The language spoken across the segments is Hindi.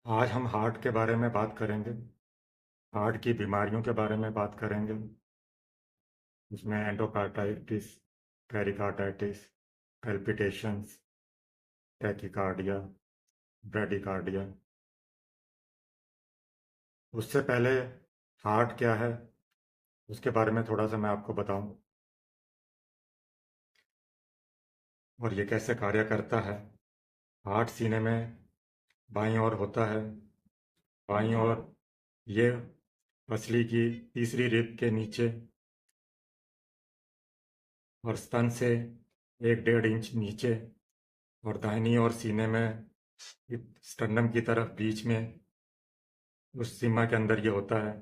आज हम हार्ट के बारे में बात करेंगे। हार्ट की बीमारियों के बारे में बात करेंगे। उसमें endocarditis, pericarditis, palpitations, tachycardia, bradycardia. उससे पहले हार्ट क्या है उसके बारे में थोड़ा सा मैं आपको बताऊं और ये कैसे कार्य करता है। हार्ट सीने में बाईं ओर होता है। बाईं ओर ये पसली की तीसरी रिब के नीचे और स्तन से 1-1.5 इंच नीचे, और दाहिनी ओर सीने में स्टर्नम की तरफ बीच में उस सीमा के अंदर ये होता है।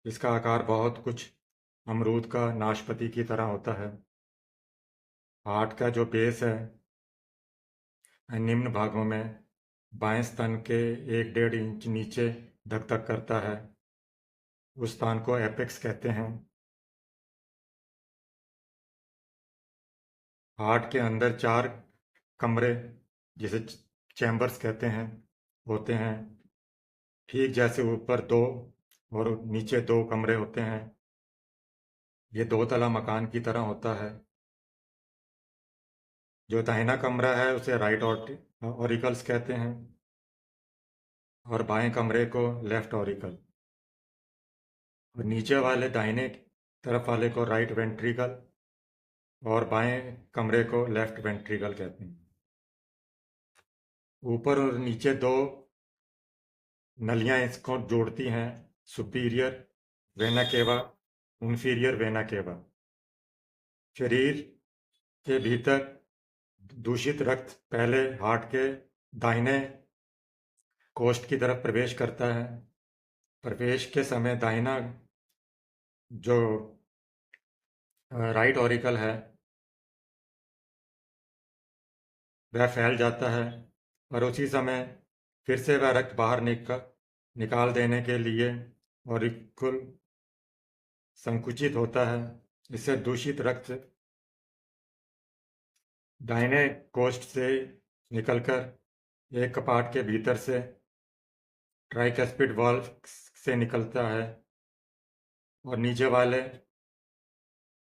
इसका आकार बहुत कुछ अमरूद का नाशपाती की तरह होता है। हार्ट का जो बेस है निम्न भागों में बाएं स्तन के 1-1.5 इंच नीचे धक धक करता है। उस स्थान को एपेक्स कहते हैं। हार्ट के अंदर 4 कमरे, जिसे चैम्बर्स कहते हैं, होते हैं। ठीक जैसे ऊपर 2 और नीचे 2 कमरे होते हैं। ये 2 तला मकान की तरह होता है। जो दाहिना कमरा है उसे राइट ऑरिकल्स कहते हैं और बाएं कमरे को लेफ्ट ऑरिकल, और नीचे वाले दाहिने तरफ वाले को राइट वेंट्रिकल और बाएं कमरे को लेफ्ट वेंट्रिकल कहते हैं। ऊपर और नीचे 2 नलियां इसको जोड़ती हैं, superior vena cava, inferior vena cava. शरीर के भीतर दूषित रक्त पहले हार्ट के दाहिने कोष्ठ की तरफ प्रवेश करता है। प्रवेश के समय दाहिना जो राइट ऑरिकल है वह फैल जाता है, और उसी समय फिर से वह रक्त बाहर निकाल देने के लिए ऑरिकल संकुचित होता है। इससे दूषित रक्त दाहिने कोष्ठ से निकलकर एक कपाट के भीतर से ट्राइकस्पिड वाल्व से निकलता है और नीचे वाले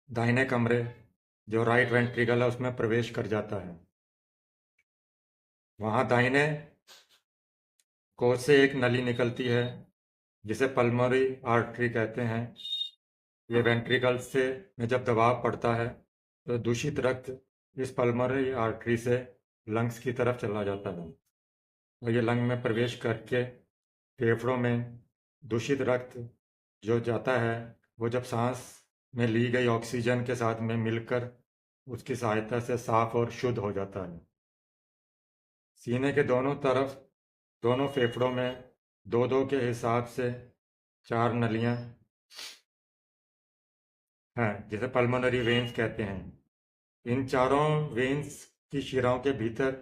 दाहिने कमरे जो राइट वेंट्रिकल है उसमें प्रवेश कर जाता है। वहाँ दाहिने कोष से एक नली निकलती है जिसे पल्मोनरी आर्टरी कहते हैं। ये वेंट्रिकल से में जब दबाव पड़ता है तो दूषित रक्त इस पल्मोनरी आर्टरी से लंग्स की तरफ चला जाता है, और ये लंग में प्रवेश करके फेफड़ों में दूषित रक्त जो जाता है वो जब सांस में ली गई ऑक्सीजन के साथ में मिलकर उसकी सहायता से साफ और शुद्ध हो जाता है। सीने के दोनों तरफ दोनों फेफड़ों में 2-2 के हिसाब से 4 नलियां हैं जिसे पल्मोनरी वेन्स कहते हैं। इन चारों वेन्स की शिराओं के भीतर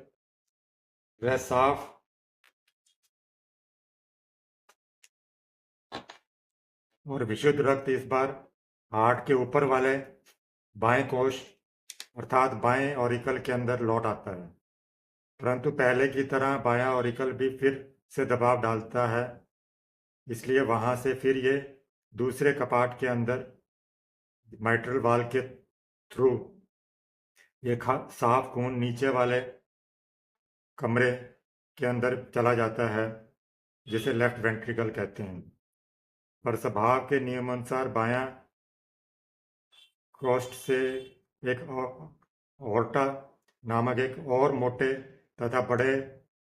वह साफ और विशुद्ध रक्त इस बार हार्ट के ऊपर वाले बाएं कोष अर्थात बाएं ऑरिकल के अंदर लौट आता है, परंतु पहले की तरह बायां ऑरिकल भी फिर से दबाव डालता है। इसलिए वहां से फिर ये दूसरे कपाट के अंदर माइट्रल वाल्व के थ्रू ये साफ खून नीचे वाले कमरे के अंदर चला जाता है जिसे लेफ्ट वेंट्रिकल कहते हैं। पर स्वभाव के नियमानुसार बायां कोष्ठ से एक ओर्टा नामक एक और मोटे तथा बड़े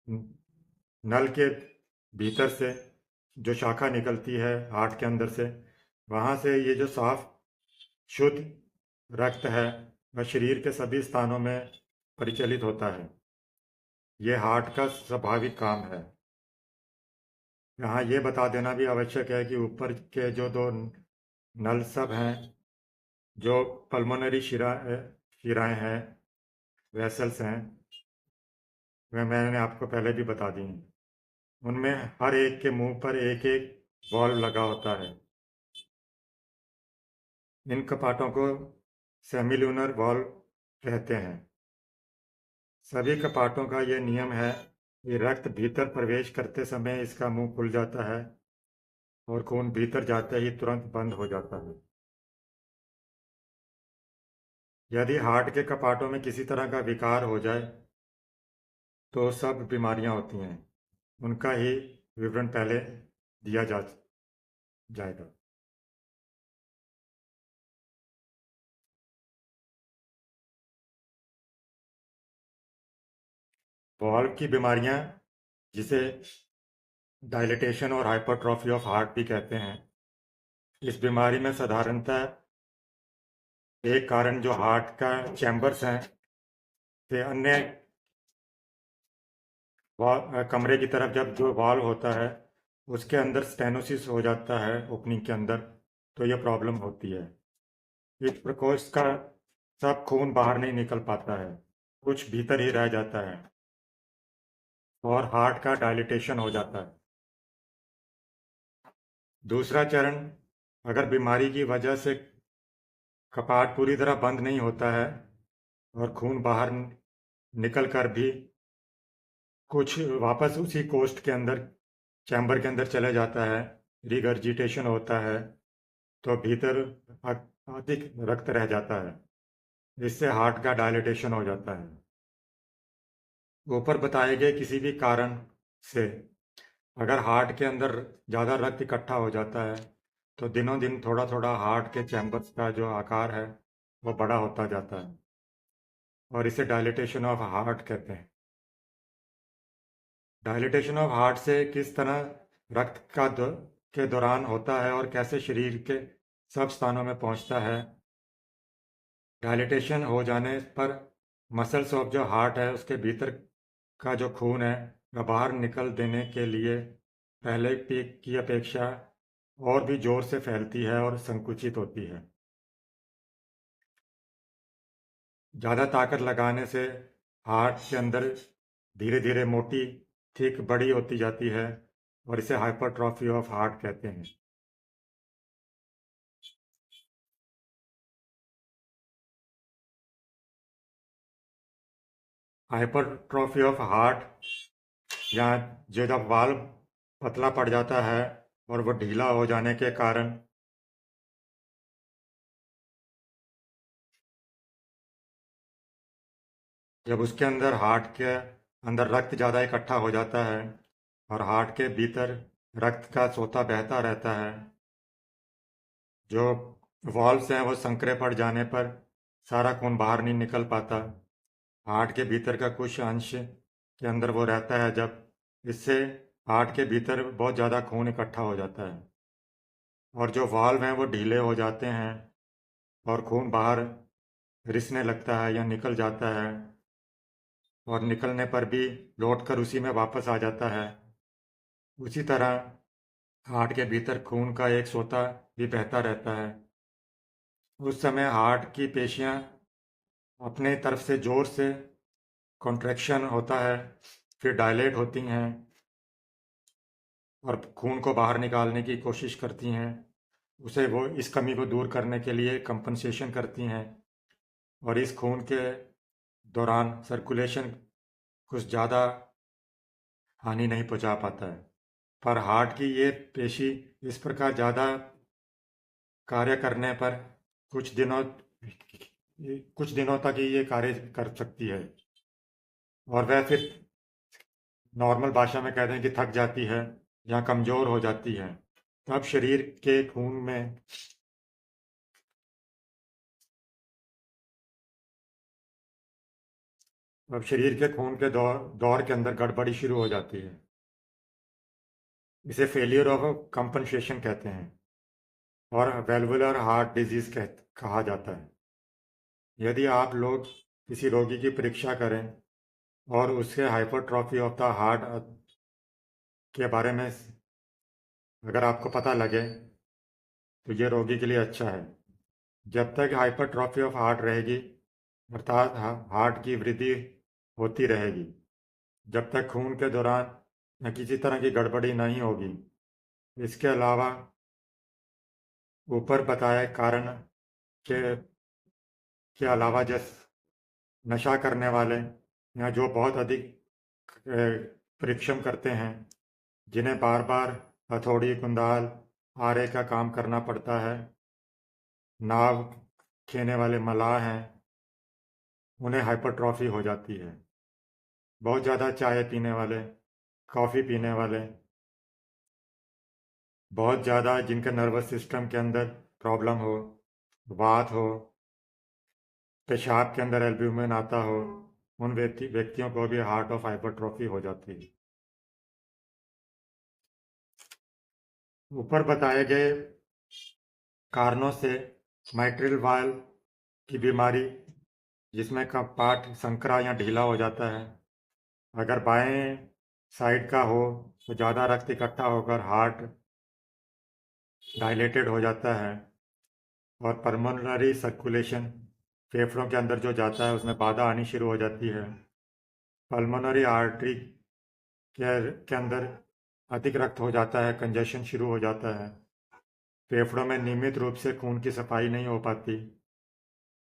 नल के भीतर से जो शाखा निकलती है हार्ट के अंदर से, वहाँ से ये जो साफ शुद्ध रक्त है वह शरीर के सभी स्थानों में परिचालित होता है। ये हार्ट का स्वाभाविक काम है। यहाँ ये बता देना भी आवश्यक है कि ऊपर के जो 2 नल सब हैं जो पल्मोनरी शिराएं हैं, वेसल्स हैं, वह मैंने आपको पहले भी बता दी हैं। उनमें हर एक के मुंह पर एक एक वॉल्व लगा होता है। इन कपाटों को सेमिल्यूनर वॉल्व कहते हैं। सभी कपाटों का यह नियम है ये रक्त भीतर प्रवेश करते समय इसका मुंह खुल जाता है और खून भीतर जाते ही तुरंत बंद हो जाता है। यदि हार्ट के कपाटों में किसी तरह का विकार हो जाए तो सब बीमारियां होती हैं, उनका ही विवरण पहले दिया जाएगा। वाल्व की बीमारियां, जिसे डायलिटेशन और हाइपरट्रॉफी ऑफ हार्ट भी कहते हैं, इस बीमारी में साधारणतः एक कारण जो हार्ट का चैम्बर्स हैं से अन्य कमरे की तरफ जब जो वाल्व होता है उसके अंदर स्टेनोसिस हो जाता है ओपनिंग के अंदर, तो यह प्रॉब्लम होती है। इस प्रकोष्ठ का सब खून बाहर नहीं निकल पाता है, कुछ भीतर ही रह जाता है और हार्ट का डायलिटेशन हो जाता है। दूसरा चरण, अगर बीमारी की वजह से कपाट पूरी तरह बंद नहीं होता है और खून बाहर निकल कर भी कुछ वापस उसी कोष्ठ के अंदर चैम्बर के अंदर चले जाता है, रिगर्जिटेशन होता है, तो भीतर अधिक रक्त रह जाता है। इससे हार्ट का डायलिटेशन हो जाता है। ऊपर बताए गए किसी भी कारण से अगर हार्ट के अंदर ज़्यादा रक्त इकट्ठा हो जाता है तो दिनों दिन थोड़ा थोड़ा हार्ट के चैम्बर्स का जो आकार है वो बड़ा होता जाता है और इसे डायलिटेशन ऑफ हार्ट कहते हैं। डायलिटेशन ऑफ हार्ट से किस तरह रक्त के दौरान होता है और कैसे शरीर के सब स्थानों में पहुंचता है। डायलिटेशन हो जाने पर मसल्स ऑफ जो हार्ट है उसके भीतर का जो खून है वह बाहर निकल देने के लिए पहले पीक की अपेक्षा और भी जोर से फैलती है और संकुचित होती है। ज़्यादा ताकत लगाने से हार्ट के अंदर धीरे धीरे मोटी थिक बड़ी होती जाती है और इसे हाइपरट्रॉफी ऑफ हार्ट कहते हैं। हाइपरट्रॉफी ऑफ हार्ट या जो जब वाल्व पतला पड़ जाता है और वो ढीला हो जाने के कारण जब उसके अंदर हार्ट के अंदर रक्त ज़्यादा इकट्ठा हो जाता है और हार्ट के भीतर रक्त का सोता बहता रहता है, जो वॉल्व्स हैं वो संकरे पड़ जाने पर सारा खून बाहर नहीं निकल पाता। हार्ट के भीतर का कुछ अंश के अंदर वो रहता है, जब इससे हार्ट के भीतर बहुत ज़्यादा खून इकट्ठा हो जाता है और जो वाल्व हैं वो ढीले हो जाते हैं और खून बाहर रिसने लगता है या निकल जाता है और निकलने पर भी लौटकर उसी में वापस आ जाता है। उसी तरह हार्ट के भीतर खून का एक सोता भी बहता रहता है। उस समय हार्ट की पेशियां अपने तरफ से जोर से कॉन्ट्रैक्शन होता है, फिर डायलेट होती हैं और खून को बाहर निकालने की कोशिश करती हैं। उसे वो इस कमी को दूर करने के लिए कंपनसेशन करती हैं और इस खून के दौरान सर्कुलेशन कुछ ज़्यादा हानि नहीं पहुंचा पाता है। पर हार्ट की ये पेशी इस प्रकार ज़्यादा कार्य करने पर कुछ दिनों कुछ दिनों तक ही ये कार्य कर सकती है और वह फिर नॉर्मल भाषा में कहते हैं कि थक जाती है या कमज़ोर हो जाती है। तब शरीर के खून में अब शरीर के खून के दौर के अंदर गड़बड़ी शुरू हो जाती है। इसे फेलियर ऑफ कंपनसेशन कहते हैं और वेल्वुलर हार्ट डिजीज कहा जाता है। यदि आप लोग किसी रोगी की परीक्षा करें और उसके हाइपरट्रॉफी ऑफ द हार्ट के बारे में अगर आपको पता लगे तो ये रोगी के लिए अच्छा है। जब तक हाइपरट्रॉफी ऑफ हार्ट रहेगी, अर्थात हार्ट की वृद्धि होती रहेगी, जब तक खून के दौरान या किसी तरह की गड़बड़ी नहीं होगी। इसके अलावा ऊपर बताए कारण के अलावा जैसे नशा करने वाले या जो बहुत अधिक परिश्रम करते हैं, जिन्हें बार बार हथौड़ी, कुंदाल, आरे का काम करना पड़ता है, नाव खेने वाले मलाह हैं, उन्हें हाइपरट्रॉफी हो जाती है। बहुत ज़्यादा चाय पीने वाले, कॉफ़ी पीने वाले, बहुत ज़्यादा जिनके नर्वस सिस्टम के अंदर प्रॉब्लम हो, वात हो, पेशाब के अंदर एल्ब्यूमिन आता हो, उन व्यक्तियों को भी हार्ट ऑफ हाइपरट्रॉफी हो जाती है। ऊपर बताए गए कारणों से माइट्रल वाल्व की बीमारी, जिसमें कपाट संकरा या ढीला हो जाता है, अगर बाएं साइड का हो तो ज़्यादा रक्त इकट्ठा होकर हार्ट डायलेटेड हो जाता है और पल्मोनरी सर्कुलेशन, फेफड़ों के अंदर जो जाता है उसमें बाधा आनी शुरू हो जाती है। पल्मोनरी आर्टरी के अंदर अधिक रक्त हो जाता है, कंजेशन शुरू हो जाता है, फेफड़ों में नियमित रूप से खून की सफाई नहीं हो पाती,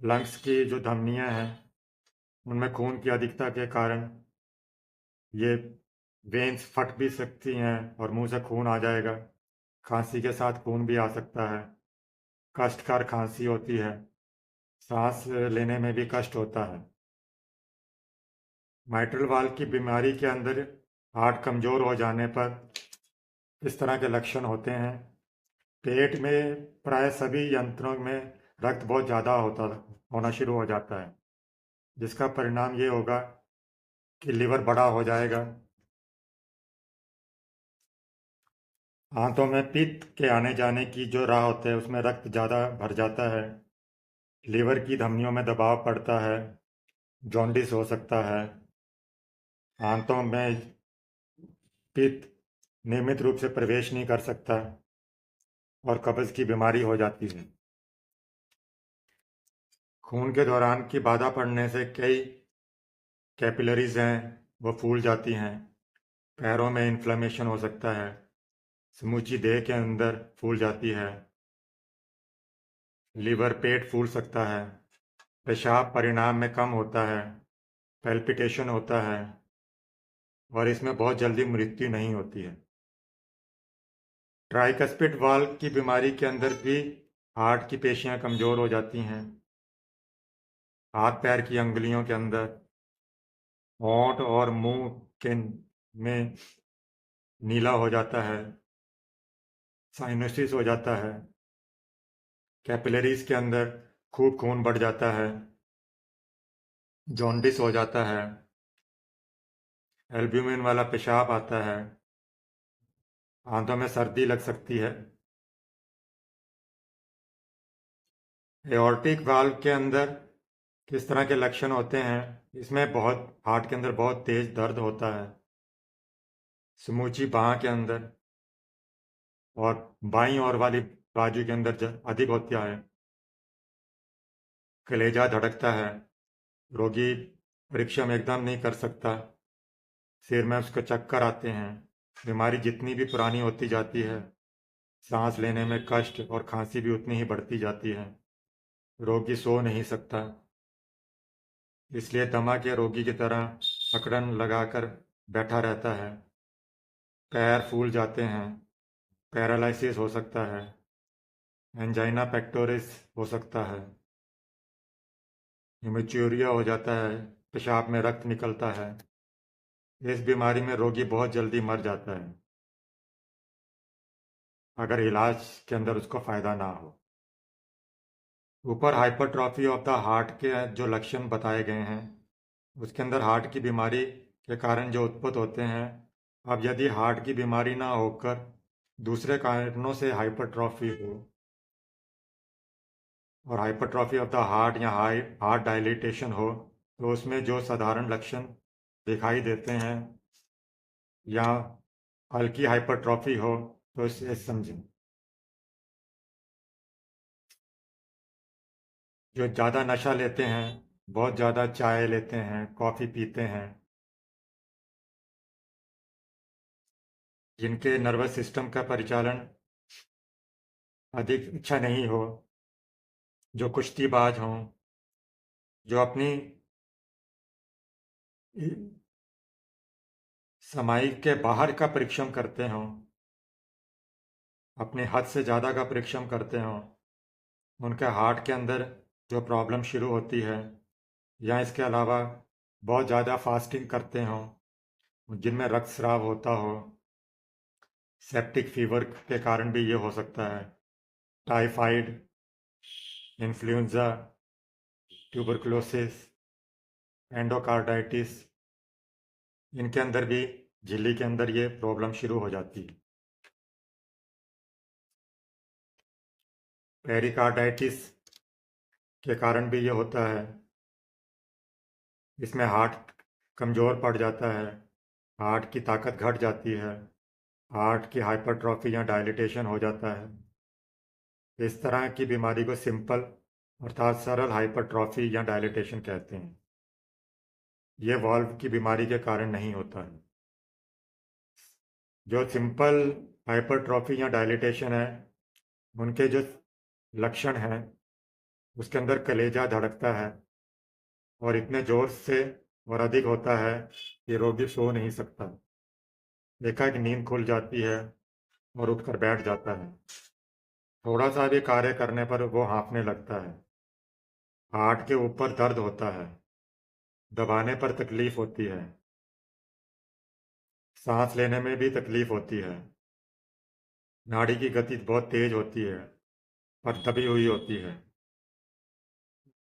लंग्स की जो धमनियां हैं उनमें खून की अधिकता के कारण ये वेन्स फट भी सकती हैं और मुंह से खून आ जाएगा। खांसी के साथ खून भी आ सकता है, कष्टकर खांसी होती है, सांस लेने में भी कष्ट होता है। माइट्रल वाल्व की बीमारी के अंदर हार्ट कमज़ोर हो जाने पर इस तरह के लक्षण होते हैं। पेट में प्राय सभी यंत्रों में रक्त बहुत ज़्यादा होना शुरू हो जाता है, जिसका परिणाम ये होगा कि लीवर बड़ा हो जाएगा, आंतों में पित्त के आने जाने की जो राह होते है उसमें रक्त ज़्यादा भर जाता है, लीवर की धमनियों में दबाव पड़ता है, जॉन्डिस हो सकता है, आंतों में पित्त नियमित रूप से प्रवेश नहीं कर सकता और कब्ज की बीमारी हो जाती है। खून के दौरान की बाधा पड़ने से कई कैपिलरीज हैं वो फूल जाती हैं, पैरों में इन्फ्लेमेशन हो सकता है, समूची देह के अंदर फूल जाती है, लीवर पेट फूल सकता है, पेशाब परिणाम में कम होता है, पैल्पिटेशन होता है और इसमें बहुत जल्दी मृत्यु नहीं होती है। ट्राइकस्पिड वाल्व की बीमारी के अंदर भी हार्ट की पेशियां कमज़ोर हो जाती हैं, हाथ पैर की अंगुलियों के अंदर, होंठ और मुंह के में नीला हो जाता है, साइनोसिस हो जाता है, कैपिलरीज के अंदर खूब खून बढ़ जाता है, जॉन्डिस हो जाता है, एल्ब्यूमिन वाला पेशाब आता है, आंतों में सर्दी लग सकती है। एओर्टिक वाल्व के अंदर किस तरह के लक्षण होते हैं, इसमें बहुत हार्ट के अंदर बहुत तेज दर्द होता है, समूची बाह के अंदर और बाईं ओर वाली बाजू के अंदर अधिक होता है, कलेजा धड़कता है, रोगी परिश्रम एकदम नहीं कर सकता, सिर में उसको चक्कर आते हैं, बीमारी जितनी भी पुरानी होती जाती है सांस लेने में कष्ट और खांसी भी उतनी ही बढ़ती जाती है, रोगी सो नहीं सकता, इसलिए दमा के रोगी की तरह अकड़न लगाकर बैठा रहता है, पैर फूल जाते हैं, पैरालिसिस हो सकता है, एंजाइना पेक्टोरिस हो सकता है, हिमेचुरिया हो जाता है, पेशाब में रक्त निकलता है। इस बीमारी में रोगी बहुत जल्दी मर जाता है अगर इलाज के अंदर उसको फ़ायदा ना हो। ऊपर हाइपरट्रॉफी ऑफ द हार्ट के जो लक्षण बताए गए हैं उसके अंदर हार्ट की बीमारी के कारण जो उत्पन्न होते हैं, अब यदि हार्ट की बीमारी ना होकर दूसरे कारणों से हाइपरट्रॉफी हो और हाइपरट्रॉफी ऑफ द हार्ट या हार्ट डायलिटेशन हो तो उसमें जो साधारण लक्षण दिखाई देते हैं या हल्की हाइपरट्रॉफी हो तो इसे समझें। जो ज़्यादा नशा लेते हैं, बहुत ज़्यादा चाय लेते हैं, कॉफ़ी पीते हैं, जिनके नर्वस सिस्टम का परिचालन अधिक अच्छा नहीं हो, जो कुश्तीबाज हों, जो अपनी समाई के बाहर का परिश्रम करते हों, अपनी हद से ज़्यादा का परिश्रम करते हों, उनके हार्ट के अंदर जो प्रॉब्लम शुरू होती है, या इसके अलावा बहुत ज़्यादा फास्टिंग करते हों, जिनमें रक्तस्राव होता हो, सेप्टिक फीवर के कारण भी ये हो सकता है, टाइफाइड, इन्फ्लुएंजा, ट्यूबरकुलोसिस, एंडोकार्डाइटिस, इनके अंदर भी झिल्ली के अंदर ये प्रॉब्लम शुरू हो जाती है। पेरिकार्डाइटिस के कारण भी ये होता है। इसमें हार्ट कमज़ोर पड़ जाता है, हार्ट की ताकत घट जाती है, हार्ट की हाइपरट्रॉफी या डायलिटेशन हो जाता है। इस तरह की बीमारी को सिंपल अर्थात सरल हाइपरट्रॉफी या डायलिटेशन कहते हैं। ये वाल्व की बीमारी के कारण नहीं होता है। जो सिंपल हाइपरट्रॉफी या डायलिटेशन है, उनके जो लक्षण हैं, उसके अंदर कलेजा धड़कता है और इतने जोर से और अधिक होता है कि रोगी सो नहीं सकता। एकाएक नींद खुल जाती है और उठकर बैठ जाता है। थोड़ा सा भी कार्य करने पर वो हाँफने लगता है। हार्ट के ऊपर दर्द होता है, दबाने पर तकलीफ होती है, सांस लेने में भी तकलीफ होती है। नाड़ी की गति बहुत तेज होती है पर दबी हुई होती है।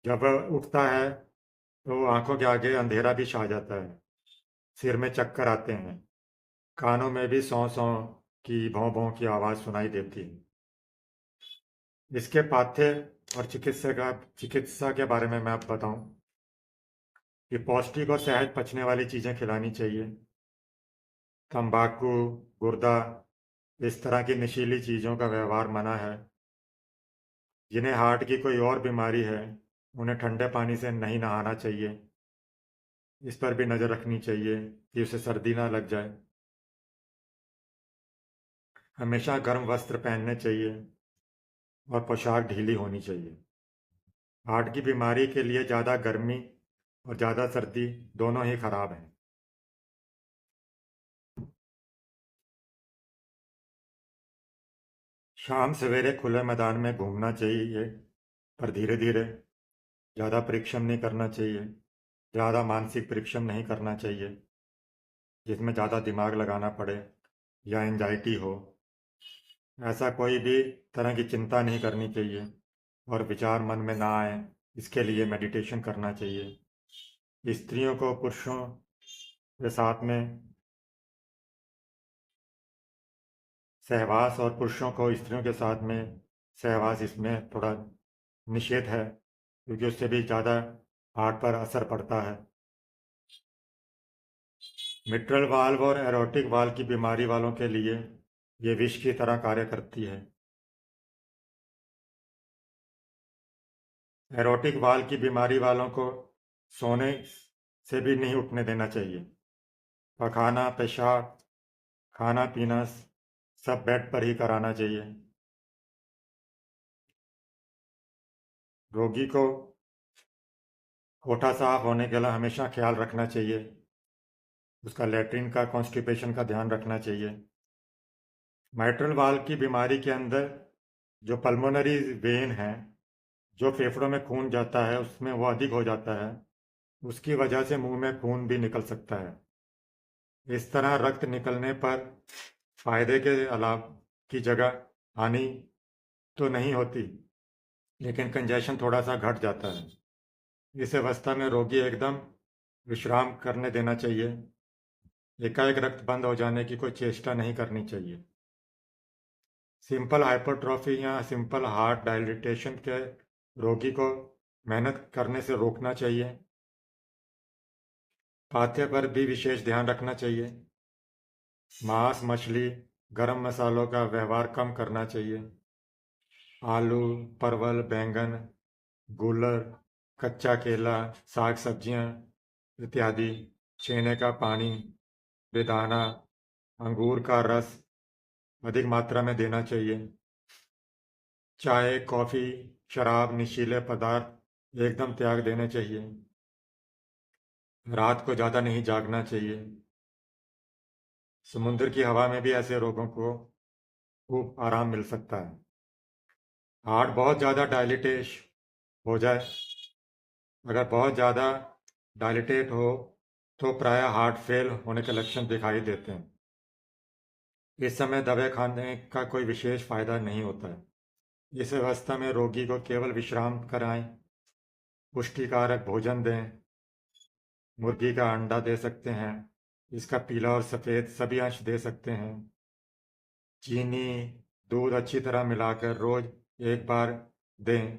जब उठता है तो आंखों के आगे अंधेरा भी छा जाता है, सिर में चक्कर आते हैं, कानों में भी सौ सौ की भौं भौं की आवाज़ सुनाई देती है। इसके पाथ्य और चिकित्सा के बारे में मैं आपको बताऊं कि पौष्टिक और सहज पचने वाली चीज़ें खिलानी चाहिए। तंबाकू, गुर्दा, इस तरह की नशीली चीज़ों का व्यवहार मना है। जिन्हें हार्ट की कोई और बीमारी है, उन्हें ठंडे पानी से नहीं नहाना चाहिए। इस पर भी नज़र रखनी चाहिए कि उसे सर्दी ना लग जाए। हमेशा गर्म वस्त्र पहनने चाहिए और पोशाक ढीली होनी चाहिए। हार्ट की बीमारी के लिए ज़्यादा गर्मी और ज़्यादा सर्दी दोनों ही खराब हैं। शाम सवेरे खुले मैदान में घूमना चाहिए, पर धीरे धीरे। ज़्यादा परिश्रम नहीं करना चाहिए, ज़्यादा मानसिक परिश्रम नहीं करना चाहिए जिसमें ज़्यादा दिमाग लगाना पड़े या एंजाइटी हो। ऐसा कोई भी तरह की चिंता नहीं करनी चाहिए और विचार मन में ना आए, इसके लिए मेडिटेशन करना चाहिए। स्त्रियों को पुरुषों के साथ में सहवास और पुरुषों को स्त्रियों के साथ में सहवास, इसमें थोड़ा निषेध है क्योंकि उससे भी ज़्यादा हार्ट पर असर पड़ता है। मिट्रल वाल्व और एरोटिक वाल्व की बीमारी वालों के लिए ये विष की तरह कार्य करती है। एरोटिक वाल्व की बीमारी वालों को सोने से भी नहीं उठने देना चाहिए। पखाना, पेशाब, खाना पीना सब बेड पर ही कराना चाहिए। रोगी को कोठा साफ होने के लिए हमेशा ख्याल रखना चाहिए। उसका लेटरिन का, कॉन्स्टिपेशन का ध्यान रखना चाहिए। माइट्रल वाल्व की बीमारी के अंदर जो पल्मोनरी वेन है, जो फेफड़ों में खून जाता है, उसमें वो अधिक हो जाता है। उसकी वजह से मुंह में खून भी निकल सकता है। इस तरह रक्त निकलने पर फायदे के अलावा की जगह हानि तो नहीं होती, लेकिन कंजेशन थोड़ा सा घट जाता है। इस अवस्था में रोगी एकदम विश्राम करने देना चाहिए। एकाएक रक्त बंद हो जाने की कोई चेष्टा नहीं करनी चाहिए। सिंपल हाइपरट्रॉफी या सिंपल हार्ट डायलिटेशन के रोगी को मेहनत करने से रोकना चाहिए। पाथ्य पर भी विशेष ध्यान रखना चाहिए। मांस, मछली, गरम मसालों का व्यवहार कम करना चाहिए। आलू, परवल, बैंगन, गूलर, कच्चा केला, साग सब्जियां इत्यादि, छेने का पानी, बेदाना, अंगूर का रस अधिक मात्रा में देना चाहिए। चाय, कॉफ़ी, शराब, नशीले पदार्थ एकदम त्याग देने चाहिए। रात को ज़्यादा नहीं जागना चाहिए। समुद्र की हवा में भी ऐसे रोगों को खूब आराम मिल सकता है। हार्ट बहुत ज़्यादा डायलिटेश हो जाए, अगर बहुत ज़्यादा डायलिटेट हो तो प्रायः हार्ट फेल होने के लक्षण दिखाई देते हैं। इस समय दवाई खाने का कोई विशेष फायदा नहीं होता है। इस अवस्था में रोगी को केवल विश्राम कराएं, पुष्टिकारक भोजन दें, मुर्गी का अंडा दे सकते हैं, इसका पीला और सफ़ेद सभी अंश दे सकते हैं। चीनी दूध अच्छी तरह मिलाकर रोज एक बार दें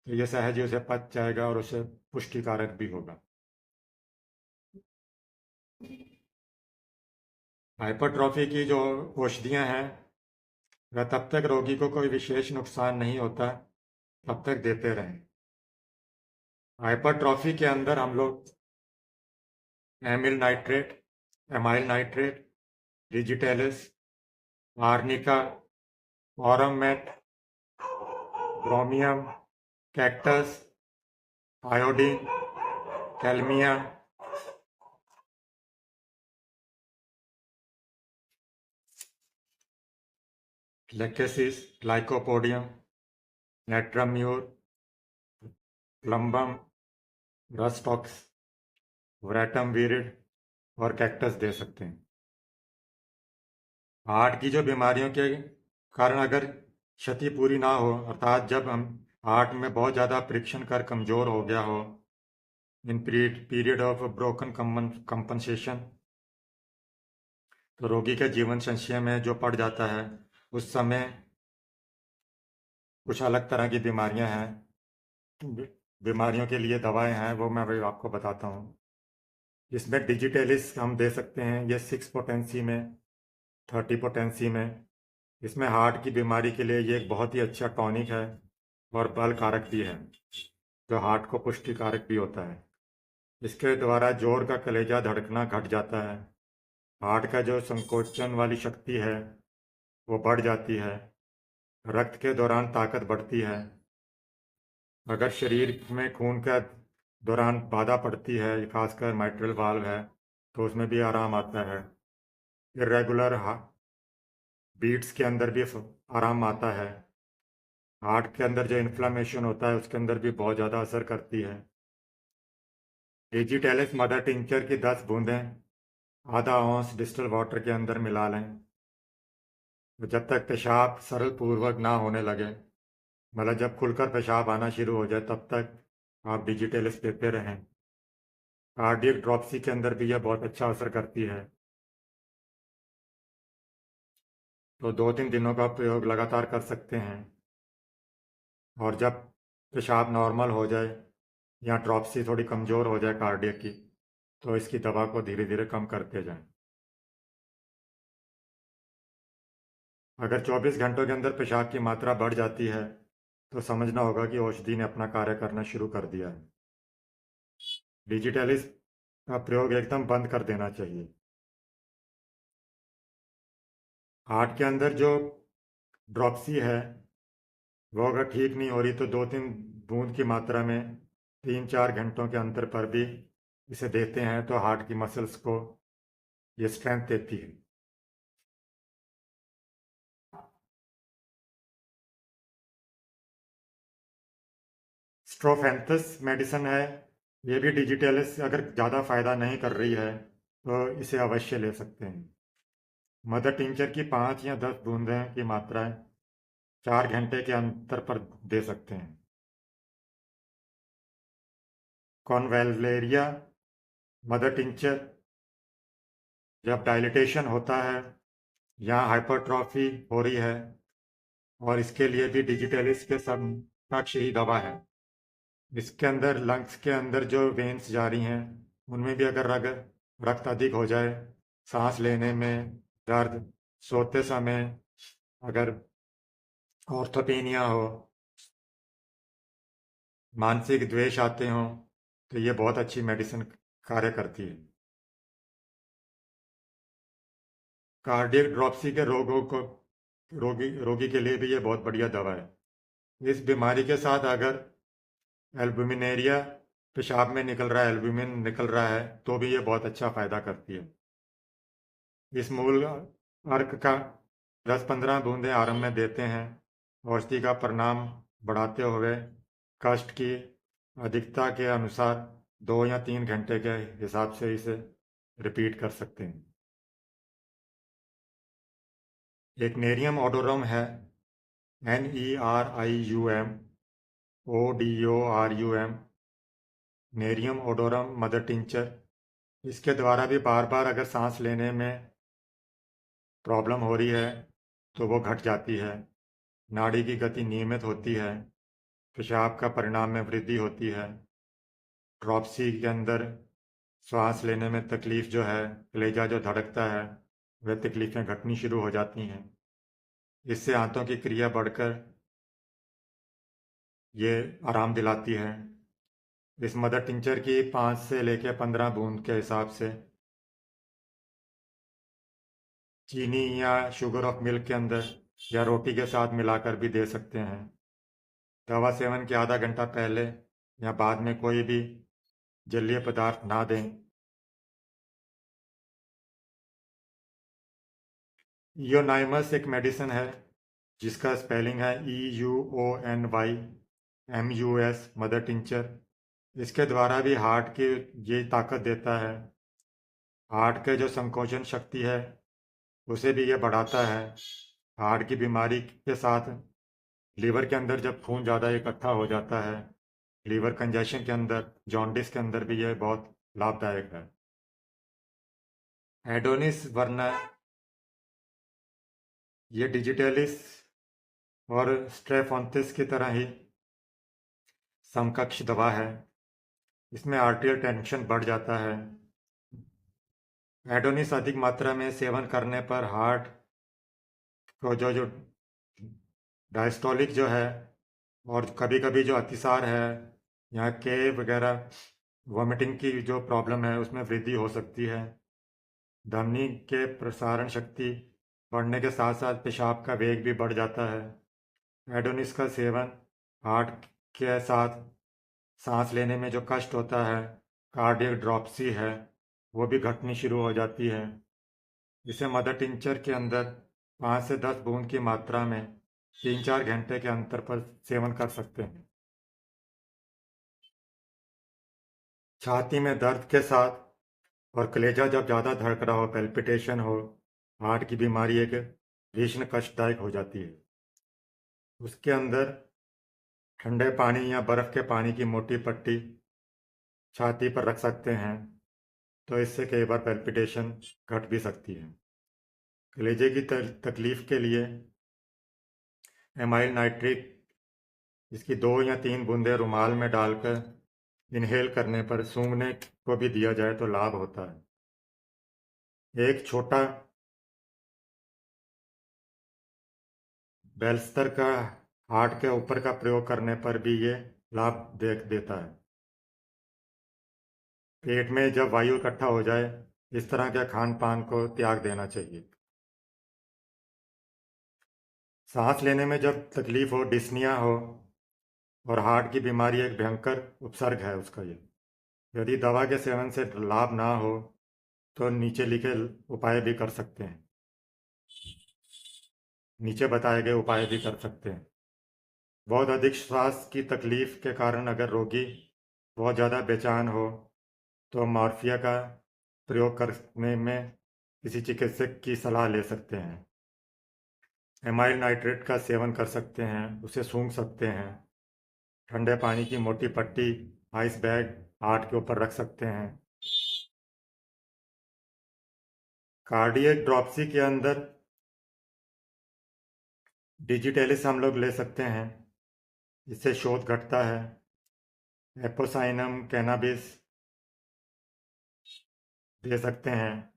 तो यह सहज ही उसे पच जाएगा और उसे पुष्टिकारक भी होगा। हाइपरट्रॉफी की जो औषधियाँ हैं वह तब तक रोगी को कोई विशेष नुकसान नहीं होता तब तक देते रहें। हाइपरट्रॉफी के अंदर हम लोग amyl nitrite, amyl nitrite, digitalis, arnica, aurum met, bromium, cactus, iodine, kalmia, lachesis, lycopodium, natrum mur, plumbum, rhus tox, veratrum viride और कैक्टस दे सकते हैं। हार्ट की जो बीमारियों के कारण अगर क्षति पूरी ना हो, अर्थात जब हम हार्ट में बहुत ज़्यादा परीक्षण कर कमज़ोर हो गया हो, in period of broken compensation, तो रोगी के जीवन संशय में जो पड़ जाता है, उस समय कुछ अलग तरह की बीमारियां हैं। बीमारियों के लिए दवाएं हैं, वो मैं अभी आपको बताता हूँ। इसमें डिजिटेलिस हम दे सकते हैं, ये 6 पोटेंसी में, 30 पोटेंसी में। इसमें हार्ट की बीमारी के लिए ये एक बहुत ही अच्छा टॉनिक है और बल कारक भी है, जो हार्ट को पुष्टिकारक भी होता है। इसके द्वारा जोड़ का कलेजा धड़कना घट जाता है, हार्ट का जो संकोचन वाली शक्ति है वो बढ़ जाती है, रक्त के दौरान ताकत बढ़ती है। अगर शरीर में खून का दौरान बाधा पड़ती है, खासकर माइट्रल वाल्व है, तो उसमें भी आराम आता है। इरेगुलर बीट्स के अंदर भी आराम आता है। हार्ट के अंदर जो इन्फ्लामेशन होता है उसके अंदर भी बहुत ज़्यादा असर करती है। डिजिटेलिस मदर टिंचर की 10 बूंदें आधा औंस डिस्टिल वाटर के अंदर मिला लें। तो जब तक पेशाब सरल पूर्वक ना होने लगे, मतलब जब खुलकर पेशाब आना शुरू हो जाए, तब तक आप डिजिटेलिस देते रहें। कार्डियक ड्रॉपसी के अंदर भी यह बहुत अच्छा असर करती है। तो 2-3 दिनों का प्रयोग लगातार कर सकते हैं, और जब पेशाब नॉर्मल हो जाए या ड्रॉपसी थोड़ी कमज़ोर हो जाए कार्डियक की, तो इसकी दवा को धीरे धीरे कम करते जाएं। अगर 24 घंटों के अंदर पेशाब की मात्रा बढ़ जाती है तो समझना होगा कि औषधि ने अपना कार्य करना शुरू कर दिया है। डिजिटेलिस का प्रयोग एकदम बंद कर देना चाहिए। हार्ट के अंदर जो ड्रॉपसी है वो अगर ठीक नहीं हो रही तो 2-3 बूंद की मात्रा में 3-4 घंटों के अंतर पर भी इसे देते हैं तो हार्ट की मसल्स को ये स्ट्रेंथ देती है। स्ट्रोफेंथस मेडिसिन है, ये भी डिजिटेलिस अगर ज़्यादा फायदा नहीं कर रही है तो इसे अवश्य ले सकते हैं। मदर टिंचर की 5 या 10 बूंदें की मात्रा 4 घंटे के अंतर पर दे सकते हैं। कॉन्वेलेरिया मदर टिंचर जब डायलिटेशन होता है या हाइपरट्रॉफी हो रही है, और इसके लिए भी डिजिटेलिस के समकक्ष ही दवा है। इसके अंदर लंग्स के अंदर जो वेन्स जा रही हैं उनमें भी अगर रक्त अधिक हो जाए, सांस लेने में दर्द, सोते समय अगर ऑर्थोपेनिया हो, मानसिक द्वेष आते हों, तो ये बहुत अच्छी मेडिसिन कार्य करती है। कार्डियक ड्रॉपसी के रोगी के लिए भी ये बहुत बढ़िया दवा है। इस बीमारी के साथ अगर एल्बुमिनेरिया पेशाब में निकल रहा है, एल्बुमिन निकल रहा है, तो भी ये बहुत अच्छा फायदा करती है। इस मूल अर्क का 10-15 बूंदें आरंभ में देते हैं। औषधि का परिणाम बढ़ाते हुए कष्ट की अधिकता के अनुसार 2 या 3 घंटे के हिसाब से इसे रिपीट कर सकते हैं। एक नेरियम ओडोरम है, NERIUM ODORUM, nerium odorum mother tincture. इसके द्वारा भी बार बार अगर सांस लेने में प्रॉब्लम हो रही है तो वो घट जाती है। नाड़ी की गति नियमित होती है। पेशाब का परिणाम में वृद्धि होती है। ड्रॉपसी के अंदर सांस लेने में तकलीफ जो है, कलेजा जो धड़कता है, वह तकलीफें घटनी शुरू हो जाती हैं। इससे आंतों की क्रिया बढ़कर ये आराम दिलाती है। इस मदर टिंचर की 5 से लेकर 15 बूंद के हिसाब से चीनी या शुगर ऑफ मिल्क के अंदर या रोटी के साथ मिलाकर भी दे सकते हैं। दवा सेवन के आधा घंटा पहले या बाद में कोई भी जलीय पदार्थ ना दें। इयोनाइमस एक मेडिसिन है जिसका स्पेलिंग है EUONYMUS, मदर टिंचर। इसके द्वारा भी हार्ट की ये ताकत देता है। हार्ट के जो संकोचन शक्ति है उसे भी ये बढ़ाता है। हार्ट की बीमारी के साथ लीवर के अंदर जब खून ज़्यादा इकट्ठा हो जाता है, लीवर कंजेशन के अंदर, जॉन्डिस के अंदर भी यह बहुत लाभदायक है। एडोनिस वर्ना ये डिजिटेलिस और स्ट्रेफोंथिस की तरह ही समकक्ष दवा है। इसमें आर्टियल टेंशन बढ़ जाता है। एडोनिस अधिक मात्रा में सेवन करने पर हार्ट को जो डायस्टोलिक जो है और कभी कभी जो अतिसार है या के वगैरह वॉमिटिंग की जो प्रॉब्लम है उसमें वृद्धि हो सकती है। धमनी के प्रसारण शक्ति बढ़ने के साथ साथ पेशाब का वेग भी बढ़ जाता है। एडोनिस का सेवन हार्ट के साथ सांस लेने में जो कष्ट होता है, कार्डियक ड्रॉपसी है, वो भी घटनी शुरू हो जाती है। इसे मदर टिंचर के अंदर 5 से 10 बूंद की मात्रा में 3-4 घंटे के अंतर पर सेवन कर सकते हैं। छाती में दर्द के साथ और कलेजा जब ज़्यादा धड़क रहा हो, पेल्पिटेशन हो, हार्ट की बीमारी एक भीषण कष्टदायक हो जाती है। उसके अंदर ठंडे पानी या बर्फ़ के पानी की मोटी पट्टी छाती पर रख सकते हैं, तो इससे कई बार पेल्पिटेशन घट भी सकती है। कलेजे की तकलीफ के लिए एमाइल नाइट्रिक इसकी 2 या 3 बूंदें रुमाल में डालकर इनहेल करने पर सूंघने को भी दिया जाए तो लाभ होता है। एक छोटा बेल्स्तर का हार्ट के ऊपर का प्रयोग करने पर भी ये लाभ देता है। पेट में जब वायु इकट्ठा हो जाए, इस तरह के खान पान को त्याग देना चाहिए। सांस लेने में जब तकलीफ हो, डिस्निया हो और हार्ट की बीमारी एक भयंकर उपसर्ग है उसका ये। यदि दवा के सेवन से लाभ ना हो तो नीचे लिखे उपाय भी कर सकते हैं। नीचे बताए गए उपाय भी कर सकते हैं। बहुत अधिक श्वास की तकलीफ के कारण अगर रोगी बहुत ज़्यादा बेचैन हो तो मॉर्फिया का प्रयोग करने में किसी चिकित्सक की सलाह ले सकते हैं। एमाइल नाइट्रेट का सेवन कर सकते हैं, उसे सूंघ सकते हैं। ठंडे पानी की मोटी पट्टी आइस बैग हार्ट के ऊपर रख सकते हैं। कार्डियक ड्रॉपसी के अंदर डिजिटेलिस हम लोग ले सकते हैं, इससे शोथ घटता है। एपोसाइनम कैनाबिस दे सकते हैं।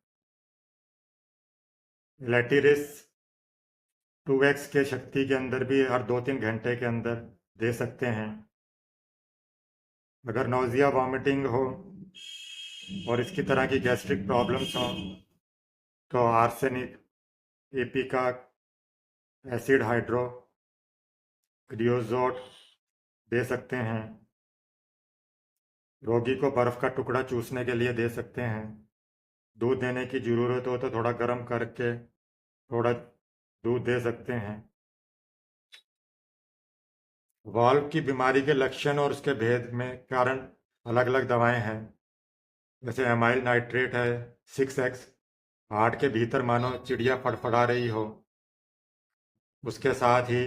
लेटिरिस 2x के शक्ति के अंदर भी हर 2-3 घंटे के अंदर दे सकते हैं। अगर नौजिया वॉमिटिंग हो और इसकी तरह की गैस्ट्रिक प्रॉब्लम्स हो तो arsenic, ipecac, acid hydro creosote दे सकते हैं। रोगी को बर्फ का टुकड़ा चूसने के लिए दे सकते हैं। दूध देने की ज़रूरत हो तो थोड़ा गर्म करके थोड़ा दूध दे सकते हैं। वाल्व की बीमारी के लक्षण और उसके भेद में कारण अलग अलग दवाएं हैं। जैसे एमाइल नाइट्रेट है 6x, हार्ट के भीतर मानो चिड़िया फड़फड़ा रही हो। उसके साथ ही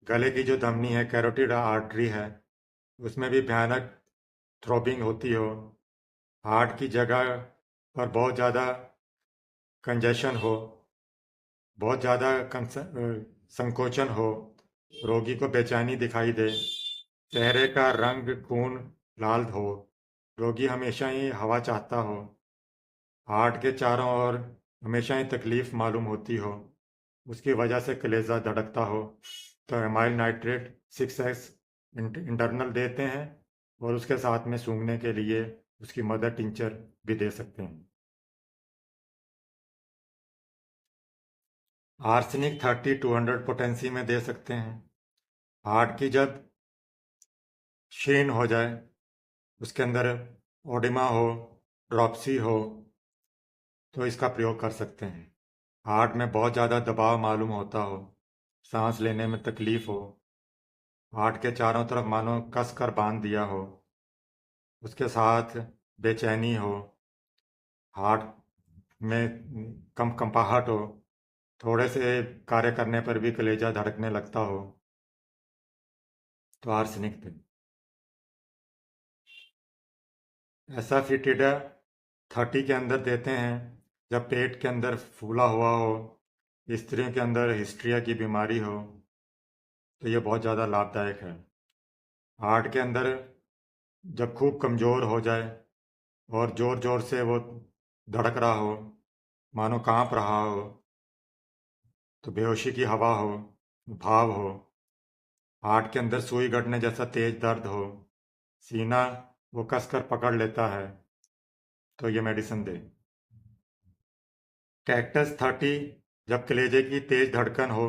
गले की जो धमनी है कैरोटिड आर्टरी है, उसमें भी भयानक थ्रोबिंग होती हो। हार्ट की जगह पर बहुत ज़्यादा कंजेशन हो, बहुत ज़्यादा संकोचन हो, रोगी को बेचैनी दिखाई दे, चेहरे का रंग खून लाल हो, रोगी हमेशा ही हवा चाहता हो, हार्ट के चारों ओर हमेशा ही तकलीफ मालूम होती हो, उसकी वजह से कलेजा धड़कता हो, तो एमाइल नाइट्रेट 6x इंटरनल देते हैं और उसके साथ में सूंघने के लिए उसकी मदर टिंचर भी दे सकते हैं। आर्सेनिक 30-200 पोटेंसी में दे सकते हैं। हार्ट की जब क्षीण हो जाए, उसके अंदर ओडिमा हो, ड्रॉप्सी हो, तो इसका प्रयोग कर सकते हैं। हार्ट में बहुत ज़्यादा दबाव मालूम होता हो, सांस लेने में तकलीफ हो, हार्ट के चारों तरफ मानो कस कर बांध दिया हो, उसके साथ बेचैनी हो, हार्ट में कंपाहट हो, थोड़े से कार्य करने पर भी कलेजा धड़कने लगता हो, तो आर्सेनिक दें। ऐसा फिटिडा 30 के अंदर देते हैं जब पेट के अंदर फूला हुआ हो, स्त्रियों के अंदर हिस्ट्रिया की बीमारी हो, तो ये बहुत ज़्यादा लाभदायक है। हार्ट के अंदर जब खूब कमज़ोर हो जाए और ज़ोर ज़ोर से वो धड़क रहा हो, मानो कांप रहा हो, तो बेहोशी की हवा हो, भाव हो, हार्ट के अंदर सुई गड़ने जैसा तेज दर्द हो, सीना वो कसकर पकड़ लेता है, तो ये मेडिसिन दे। कैक्टस 30 जब कलेजे की तेज धड़कन हो,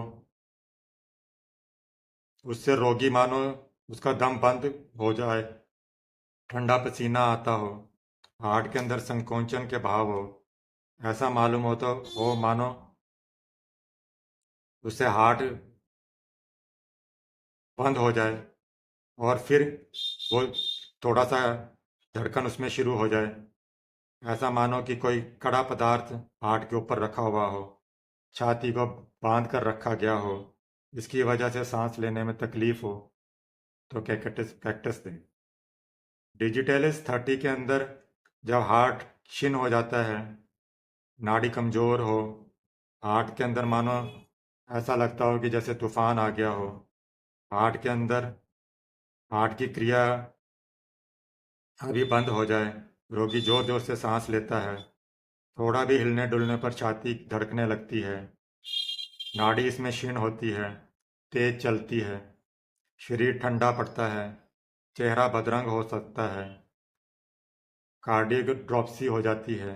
उससे रोगी मानो उसका दम बंद हो जाए, ठंडा पसीना आता हो, हार्ट के अंदर संकोचन के भाव हो, ऐसा मालूम हो तो हो मानो उससे हार्ट बंद हो जाए और फिर वो थोड़ा सा धड़कन उसमें शुरू हो जाए, ऐसा मानो कि कोई कड़ा पदार्थ हार्ट के ऊपर रखा हुआ हो, छाती को बांध कर रखा गया हो, इसकी वजह से सांस लेने में तकलीफ हो, तो कैक्टस कैक्टस दें। डिजिटलिस 30 के अंदर जब हार्ट क्षीण हो जाता है, नाड़ी कमज़ोर हो, हार्ट के अंदर मानो ऐसा लगता हो कि जैसे तूफान आ गया हो, हार्ट के अंदर हार्ट की क्रिया अभी बंद हो जाए, रोगी जोर जोर से सांस लेता है, थोड़ा भी हिलने डुलने पर छाती धड़कने लगती है, नाड़ी इसमें क्षीण होती है, तेज चलती है, शरीर ठंडा पड़ता है, चेहरा बदरंग हो सकता है, कार्डियक ड्रॉप्सी हो जाती है,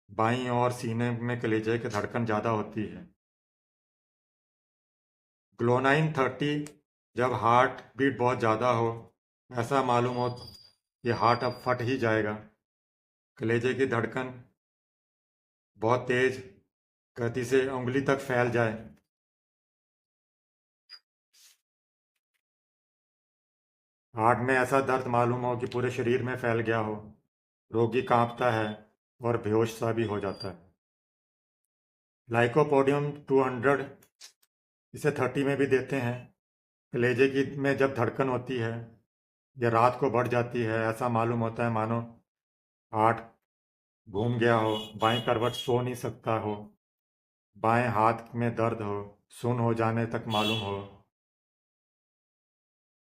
बाईं ओर सीने में कलेजे की धड़कन ज़्यादा होती है। ग्लोनाइन 30 जब हार्ट बीट बहुत ज़्यादा हो, ऐसा मालूम हो कि हार्ट अब फट ही जाएगा, कलेजे की धड़कन बहुत तेज गति से उंगली तक फैल जाए, हार्ट में ऐसा दर्द मालूम हो कि पूरे शरीर में फैल गया हो, रोगी कांपता है और बेहोश सा भी हो जाता है। लाइकोपोडियम 200 इसे 30 में भी देते हैं। कलेजे की में जब धड़कन होती है या रात को बढ़ जाती है, ऐसा मालूम होता है मानो हार्ट घूम गया हो, बाईं करवट सो नहीं सकता हो, बाएं हाथ में दर्द हो, सुन्न हो जाने तक मालूम हो।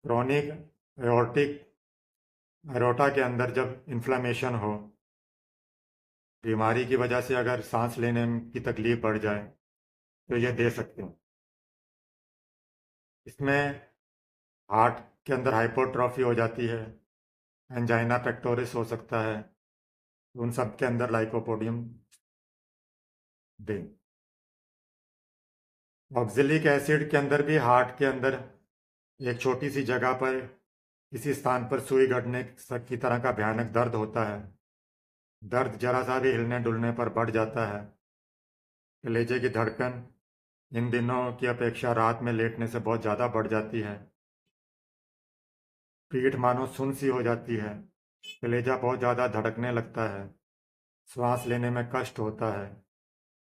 क्रोनिक एओर्टिक एरोटा के अंदर जब इन्फ्लामेशन हो, बीमारी की वजह से अगर सांस लेने की तकलीफ बढ़ जाए, तो ये दे सकते हैं। इसमें हार्ट के अंदर हाइपोट्रॉफी हो जाती है, एंजाइना पेक्टोरिस हो सकता है, उन सब के अंदर लाइकोपोडियम दें। ऑक्जेलिक एसिड के अंदर भी हार्ट के अंदर एक छोटी सी जगह पर किसी स्थान पर सुई गड़ने की तरह का भयानक दर्द होता है, दर्द जरा सा भी हिलने डुलने पर बढ़ जाता है। कलेजे की धड़कन इन दिनों की अपेक्षा रात में लेटने से बहुत ज़्यादा बढ़ जाती है। पीठ मानो सुन्न सी हो जाती है। कलेजा बहुत ज़्यादा धड़कने लगता है। सांस लेने में कष्ट होता है।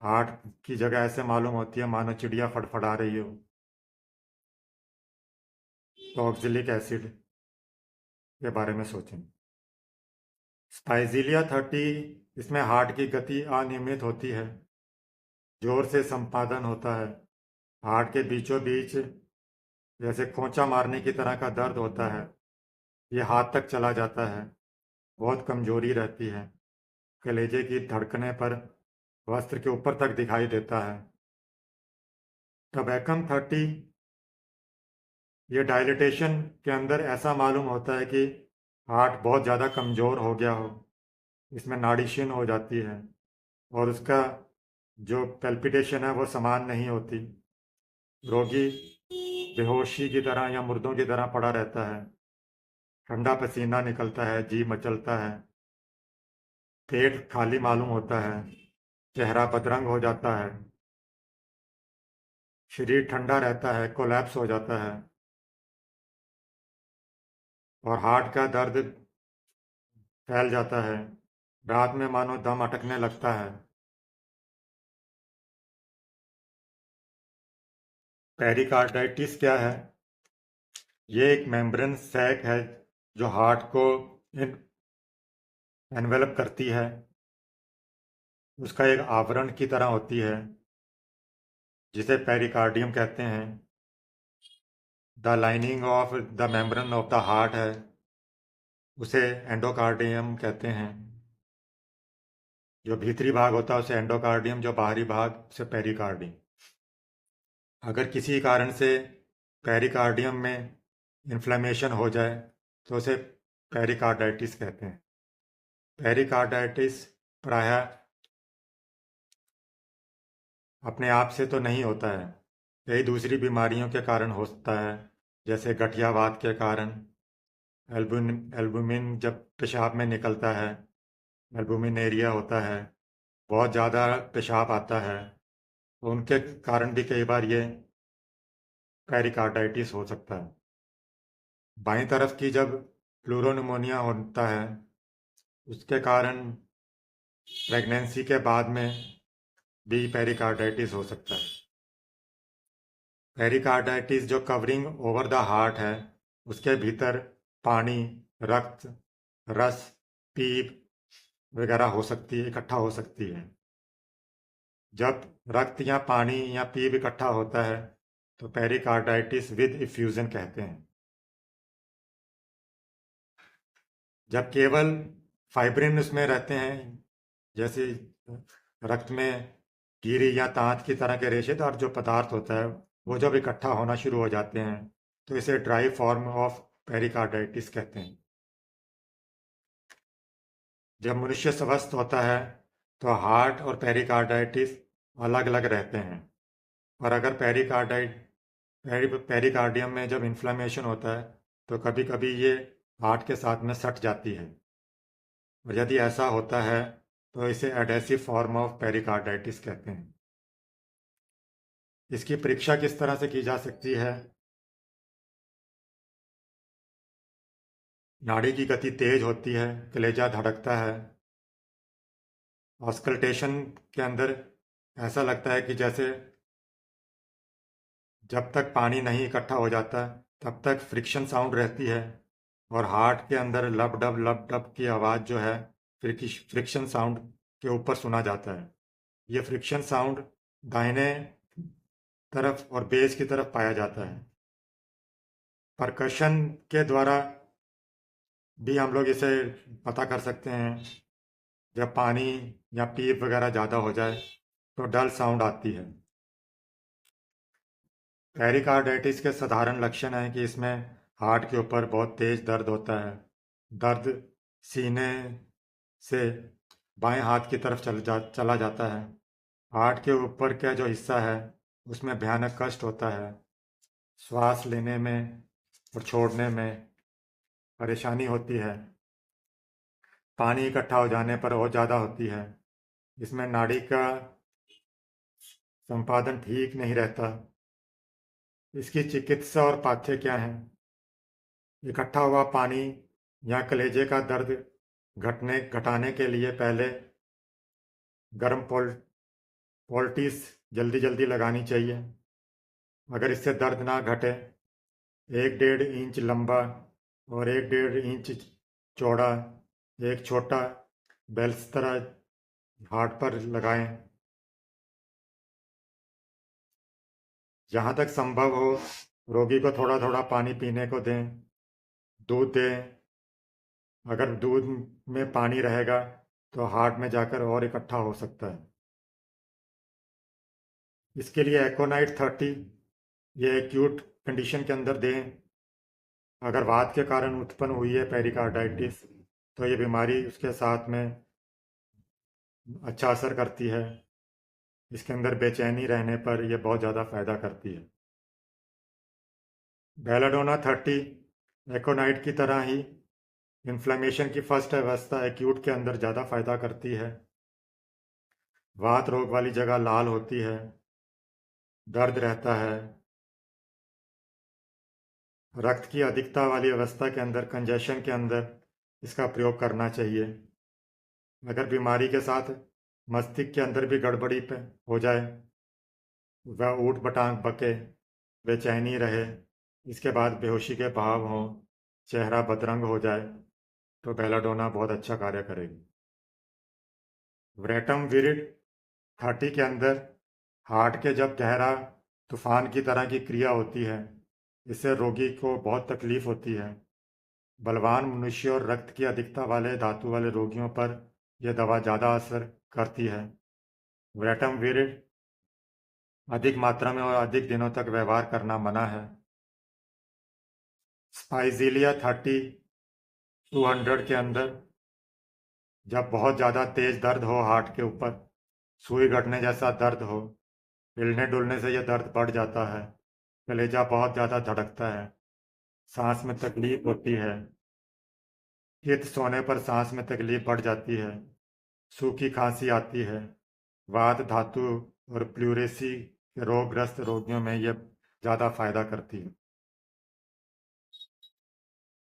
हार्ट की जगह ऐसे मालूम होती है मानो चिड़िया फड़फड़ा रही हो। तो ऑक्जेलिक एसिड के बारे में सोचें। स्पाइसिलिया 30, इसमें हार्ट की गति अनियमित होती है। जोर से संपादन होता है। हार्ट के बीचों बीच जैसे खोंचा मारने की तरह का दर्द होता है। ये हाथ तक चला जाता है। बहुत कमजोरी रहती है। कलेजे की धड़कने पर वस्त्र के ऊपर तक दिखाई देता है। टबैकम 30, ये डायलिटेशन के अंदर ऐसा मालूम होता है कि हार्ट बहुत ज़्यादा कमज़ोर हो गया हो। इसमें नाड़ी क्षीण हो जाती है और उसका जो पेल्पिटेशन है वो समान नहीं होती। रोगी बेहोशी की तरह या मुर्दों की तरह पड़ा रहता है। ठंडा पसीना निकलता है, जी मचलता है। पेट खाली मालूम होता है। चेहरा बदरंग हो जाता है। शरीर ठंडा रहता है, कोलैप्स हो जाता है। और हार्ट का दर्द फैल जाता है। रात में मानो दम अटकने लगता है। पेरिकार्डाइटिस क्या है? ये एक मेम्ब्रेन सैक है जो हार्ट को एनवेलप करती है। उसका एक आवरण की तरह होती है जिसे पेरिकार्डियम कहते हैं। The lining of the membrane of the heart है, उसे एंडोकार्डियम कहते हैं। जो भीतरी भाग होता है उसे एंडोकार्डियम, जो बाहरी भाग उसे पेरिकार्डियम। अगर किसी कारण से पेरिकार्डियम में इन्फ्लेमेशन हो जाए तो उसे पेरिकार्डाइटिस कहते हैं। पेरिकार्डाइटिस प्रायः अपने आप से तो नहीं होता है, कई दूसरी बीमारियों के कारण हो सकता है, जैसे गठियावात के कारण। एल्बुमिन जब पेशाब में निकलता है, एल्बुमिनेरिया होता है, बहुत ज़्यादा पेशाब आता है, तो उनके कारण भी कई बार ये पेरिकार्डाइटिस हो सकता है। बाईं तरफ की जब प्लूरोनिमोनिया होता है, उसके कारण प्रेगनेंसी के बाद में भी पेरिकार्डाइटिस हो सकता है। पेरिकार्डाइटिस जो कवरिंग ओवर द हार्ट है, उसके भीतर पानी, रक्त, रस, पीप वगैरह हो सकती है, इकट्ठा हो सकती है। जब रक्त या पानी या पीप इकट्ठा होता है तो पेरिकार्डाइटिस विद इफ्यूजन कहते हैं। जब केवल फाइब्रिन उसमें रहते हैं, जैसे रक्त में कीरी या तांत की तरह के रेशेदार जो पदार्थ होता है, वो जब इकट्ठा होना शुरू हो जाते हैं तो इसे ड्राई फॉर्म ऑफ पेरिकार्डाइटिस कहते हैं। जब मनुष्य स्वस्थ होता है तो हार्ट और पेरिकार्डाइटिस अलग अलग रहते हैं। और अगर पेरिकार्डियम में जब इन्फ्लेमेशन होता है तो कभी कभी ये हार्ट के साथ में सट जाती है। और यदि ऐसा होता है तो इसे एडेसिव फॉर्म ऑफ पेरिकार्डाइटिस कहते हैं। इसकी परीक्षा किस तरह से की जा सकती है? नाड़ी की गति तेज होती है, कलेजा धड़कता है। ऑस्कल्टेशन के अंदर ऐसा लगता है कि जैसे जब तक पानी नहीं इकट्ठा हो जाता तब तक फ्रिक्शन साउंड रहती है। और हार्ट के अंदर लब डब की आवाज़ जो है फ्रिक्शन साउंड के ऊपर सुना जाता है। ये फ्रिक्शन साउंड दाहिने तरफ और बेस की तरफ पाया जाता है। परकशन के द्वारा भी हम लोग इसे पता कर सकते हैं। जब पानी या पीप वगैरह ज़्यादा हो जाए तो डल साउंड आती है। पेरिकार्डाइटिस के साधारण लक्षण हैं कि इसमें हार्ट के ऊपर बहुत तेज दर्द होता है। दर्द सीने से बाएं हाथ की तरफ चला जाता है। हार्ट के ऊपर का जो हिस्सा है उसमें भयानक कष्ट होता है। श्वास लेने में और छोड़ने में परेशानी होती है। पानी इकट्ठा हो जाने पर और ज़्यादा होती है। इसमें नाड़ी का संपादन ठीक नहीं रहता। इसकी चिकित्सा और पाथ्य क्या है? इकट्ठा हुआ पानी या कलेजे का दर्द घटाने के लिए पहले गर्म पोल्टिस जल्दी जल्दी लगानी चाहिए। अगर इससे दर्द ना घटे, 1-1.5 इंच लंबा और 1-1.5 इंच चौड़ा एक छोटा बेल्स्तर हार्ट पर लगाएं। जहाँ तक संभव हो, रोगी को थोड़ा थोड़ा पानी पीने को दें। दूध दें। अगर दूध में पानी रहेगा तो हार्ट में जाकर और इकट्ठा हो सकता है। इसके लिए एकोनाइट 30 ये एक्यूट कंडीशन के अंदर दें। अगर वात के कारण उत्पन्न हुई है पेरिकार्डाइटिस, तो ये बीमारी उसके साथ में अच्छा असर करती है। इसके अंदर बेचैनी रहने पर यह बहुत ज़्यादा फायदा करती है। बेलाडोना 30 एकोनाइट की तरह ही इन्फ्लेमेशन की फर्स्ट अवस्था एक्यूट के अंदर ज़्यादा फायदा करती है। वात रोग वाली जगह लाल होती है, दर्द रहता है। रक्त की अधिकता वाली अवस्था के अंदर, कंजेशन के अंदर इसका प्रयोग करना चाहिए। अगर बीमारी के साथ मस्तिष्क के अंदर भी गड़बड़ी हो जाए, वह ऊट पटांग बके, बेचैनी रहे, इसके बाद बेहोशी के भाव हों, चेहरा बदरंग हो जाए, तो बेलाडोना बहुत अच्छा कार्य करेगी। व्रेटम विरिड 30 के अंदर हार्ट के जब गहरा तूफान की तरह की क्रिया होती है, इससे रोगी को बहुत तकलीफ होती है। बलवान मनुष्य और रक्त की अधिकता वाले धातु वाले रोगियों पर यह दवा ज़्यादा असर करती है। व्रेटम विरिड अधिक मात्रा में और अधिक दिनों तक व्यवहार करना मना है। स्पाइजीलिया 30 200 के अंदर जब बहुत ज़्यादा तेज दर्द हो, हार्ट के ऊपर सुई गड़ने जैसा दर्द हो, हिलने डुलने से यह दर्द बढ़ जाता है, कलेजा बहुत ज़्यादा धड़कता है, सांस में तकलीफ होती है, चित सोने पर सांस में तकलीफ बढ़ जाती है, सूखी खांसी आती है। वात धातु और प्लूरेसी के रोगग्रस्त रोगियों में यह ज़्यादा फायदा करती है।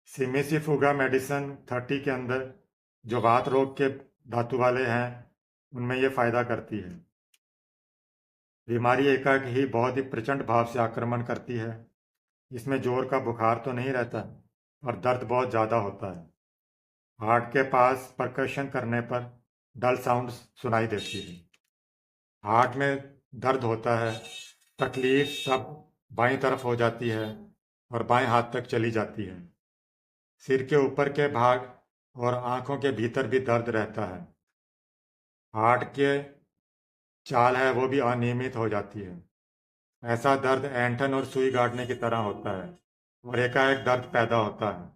सिमिसिफुगा मेडिसिन 30 के अंदर जो वात रोग के धातु वाले हैं, उनमें यह फायदा करती है। बीमारी एकाएक ही बहुत ही प्रचंड भाव से आक्रमण करती है। इसमें जोर का बुखार तो नहीं रहता और दर्द बहुत ज़्यादा होता है। हार्ट के पास परकशन करने पर डल साउंड सुनाई देती है। हार्ट में दर्द होता है, तकलीफ सब बाईं तरफ हो जाती है और बाएं हाथ तक चली जाती है। सिर के ऊपर के भाग और आंखों के भीतर भी दर्द रहता है। हार्ट के चाल है वो भी अनियमित हो जाती है। ऐसा दर्द ऐंठन और सुई गाड़ने की तरह होता है और एकाएक दर्द पैदा होता है।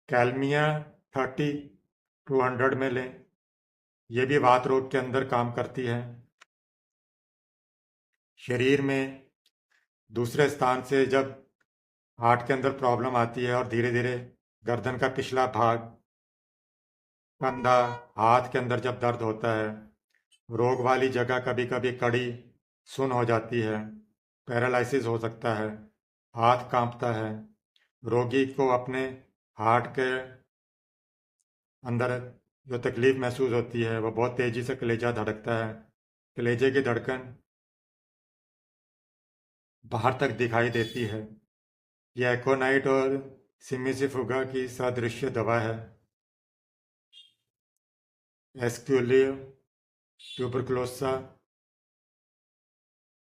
कैल्मिया 30 200 में लें। ये भी वात रोग के अंदर काम करती है। शरीर में दूसरे स्थान से जब हार्ट के अंदर प्रॉब्लम आती है और धीरे धीरे गर्दन का पिछला भाग, कंधा, हाथ के अंदर जब दर्द होता है, रोग वाली जगह कभी कभी कड़ी सुन्न हो जाती है, पैरालिसिस हो सकता है, हाथ कांपता है। रोगी को अपने हार्ट के अंदर जो तकलीफ महसूस होती है, वो बहुत तेजी से कलेजा धड़कता है। कलेजे की धड़कन बाहर तक दिखाई देती है। यह एकोनाइट और सिमिसिफुगा की सादृश्य दवा है। एस्क्यूलियो ट्यूबरकुलोसा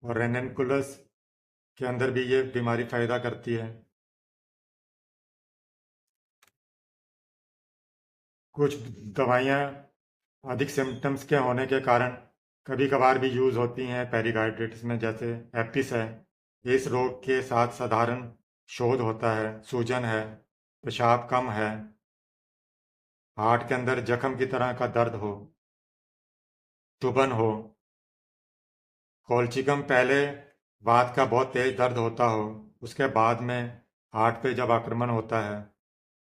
और रेननकुलस के अंदर भी ये बीमारी फायदा करती है। कुछ दवाइयाँ अधिक सिम्टम्स के होने के कारण कभी कभार भी यूज़ होती हैं पेरिकार्डिटिस में, जैसे एपिस है। इस रोग के साथ साधारण शोध होता है, सूजन है, पेशाब कम है, हार्ट के अंदर जख्म की तरह का दर्द हो, चुभन हो, कोलचिकम पहले वात का बहुत तेज दर्द होता हो, उसके बाद में हार्ट पे जब आक्रमण होता है,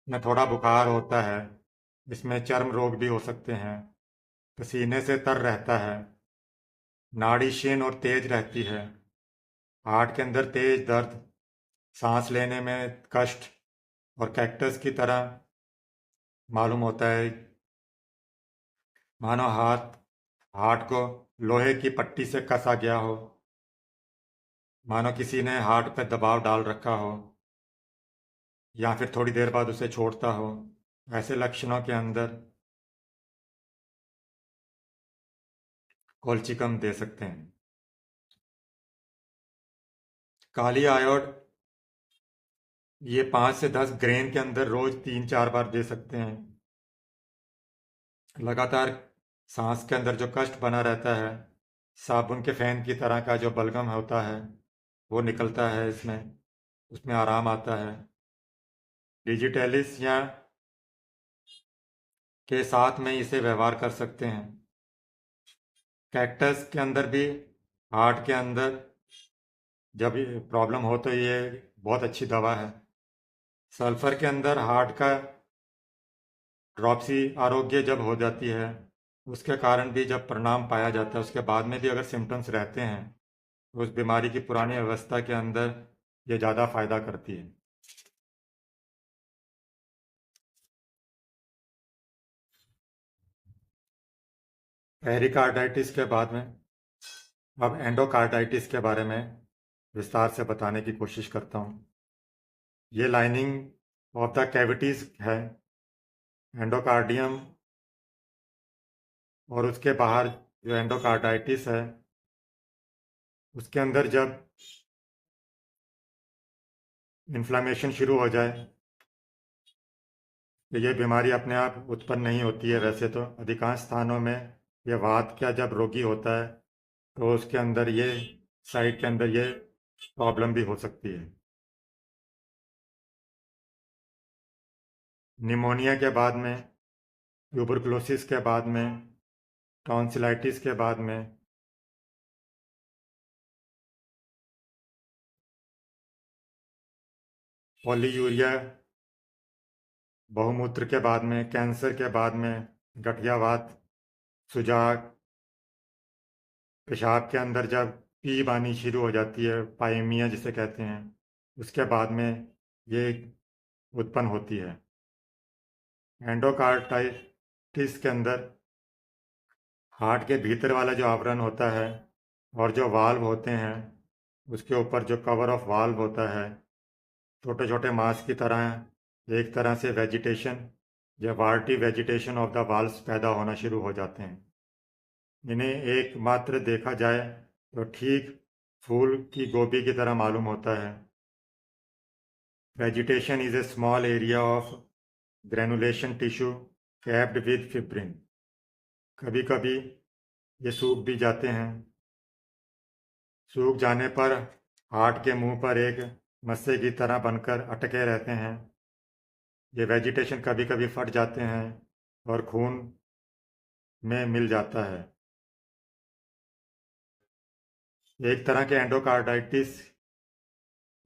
में थोड़ा बुखार होता है, इसमें चर्म रोग भी हो सकते हैं। पसीने से तर रहता है। नाड़ी क्षीण और तेज रहती है। हार्ट के अंदर तेज दर्द, सांस लेने में कष्ट और कैक्टस की तरह मालूम होता है, मानो हार्ट को लोहे की पट्टी से कसा गया हो, मानो किसी ने हार्ट पर दबाव डाल रखा हो या फिर थोड़ी देर बाद उसे छोड़ता हो। ऐसे लक्षणों के अंदर कोल्चिकम दे सकते हैं। काली आयोड ये 5 से 10 ग्रेन के अंदर रोज 3-4 बार दे सकते हैं। लगातार सांस के अंदर जो कष्ट बना रहता है, साबुन के फैन की तरह का जो बलगम होता है वो निकलता है इसमें, उसमें आराम आता है। डिजिटलिस या के साथ में इसे व्यवहार कर सकते हैं। कैक्टस के अंदर भी, हार्ट के अंदर जब प्रॉब्लम हो तो ये बहुत अच्छी दवा है। सल्फर के अंदर हार्ट का ड्रॉपसी आरोग्य जब हो जाती है, उसके कारण भी जब परिणाम पाया जाता है, उसके बाद में भी अगर सिम्टम्स रहते हैं तो उस बीमारी की पुरानी अवस्था के अंदर ये ज़्यादा फायदा करती है। पेरिकार्डाइटिस के बाद में अब एंडोकार्डाइटिस के बारे में विस्तार से बताने की कोशिश करता हूँ। ये लाइनिंग ऑफ द कैविटीज है, एंडोकार्डियम, और उसके बाहर जो एंडोकार्डाइटिस है उसके अंदर जब इन्फ्लामेशन शुरू हो जाए तो ये बीमारी अपने आप उत्पन्न नहीं होती है। वैसे तो अधिकांश स्थानों में ये वात का जब रोगी होता है तो उसके अंदर ये साइड के अंदर ये प्रॉब्लम भी हो सकती है। निमोनिया के बाद में, ट्यूबरकुलोसिस के बाद में, टॉन्सिलाइटिस के बाद में, पॉलीयूरिया, बहुमूत्र के बाद में, कैंसर के बाद में, गठियावात, सुजाग, पेशाब के अंदर जब पीप आनी शुरू हो जाती है, पाइमिया जिसे कहते हैं, उसके बाद में ये उत्पन्न होती है। एंडोकार्डाइटिस के अंदर हार्ट के भीतर वाला जो आवरण होता है और जो वाल्व होते हैं उसके ऊपर जो कवर ऑफ वाल्व होता है, छोटे छोटे मांस की तरह एक तरह से वेजिटेशन या वार्टी वेजिटेशन ऑफ द वाल्व्स पैदा होना शुरू हो जाते हैं। इन्हें एकमात्र देखा जाए तो ठीक फूल की गोभी की तरह मालूम होता है। Vegetation is a small area of granulation tissue capped with fibrin. कभी कभी ये सूख भी जाते हैं। सूख जाने पर हार्ट के मुंह पर एक मस्से की तरह बनकर अटके रहते हैं। ये वेजिटेशन कभी कभी फट जाते हैं और खून में मिल जाता है। एक तरह के एंडोकार्डाइटिस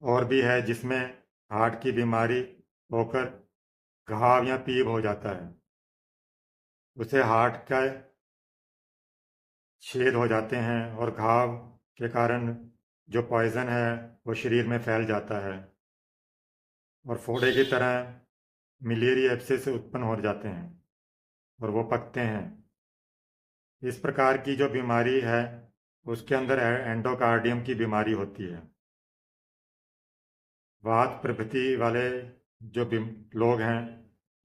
और भी है जिसमें हार्ट की बीमारी होकर घाव या पीप हो जाता है, उसे हार्ट का छेद हो जाते हैं और घाव के कारण जो पॉइजन है वो शरीर में फैल जाता है और फोड़े की तरह मिलियरी एब्सेस से उत्पन्न हो जाते हैं और वो पकते हैं। इस प्रकार की जो बीमारी है उसके अंदर एंडोकार्डियम की बीमारी होती है। वात प्रभृति वाले जो लोग हैं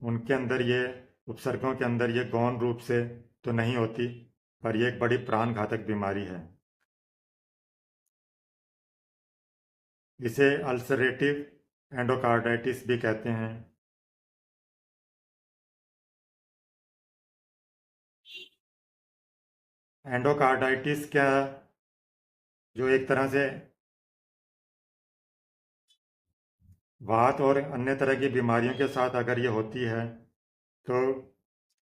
उनके अंदर ये उपसर्गों के अंदर ये गौण रूप से तो नहीं होती, पर यह एक बड़ी प्राणघातक बीमारी है। इसे अल्सरेटिव एंडोकार्डाइटिस भी कहते हैं। एंडोकार्डाइटिस का जो एक तरह से वात और अन्य तरह की बीमारियों के साथ अगर ये होती है तो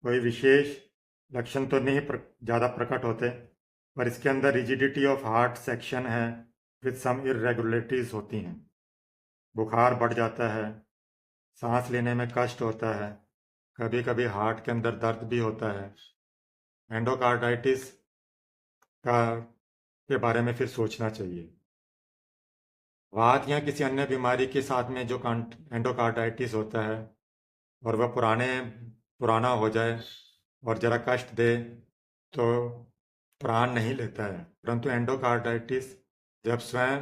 कोई विशेष लक्षण तो नहीं ज़्यादा प्रकट होते, पर इसके अंदर रिजिडिटी ऑफ हार्ट सेक्शन है विद सम इरेगुलरिटीज होती हैं। बुखार बढ़ जाता है, सांस लेने में कष्ट होता है, कभी कभी हार्ट के अंदर दर्द भी होता है। एंडोकार्डाइटिस का के बारे में फिर सोचना चाहिए। वात या किसी अन्य बीमारी के साथ में जो एंडोकार्डाइटिस होता है और वह पुराना हो जाए और ज़रा कष्ट दे तो प्राण नहीं लेता है, परंतु एंडोकार्डाइटिस जब स्वयं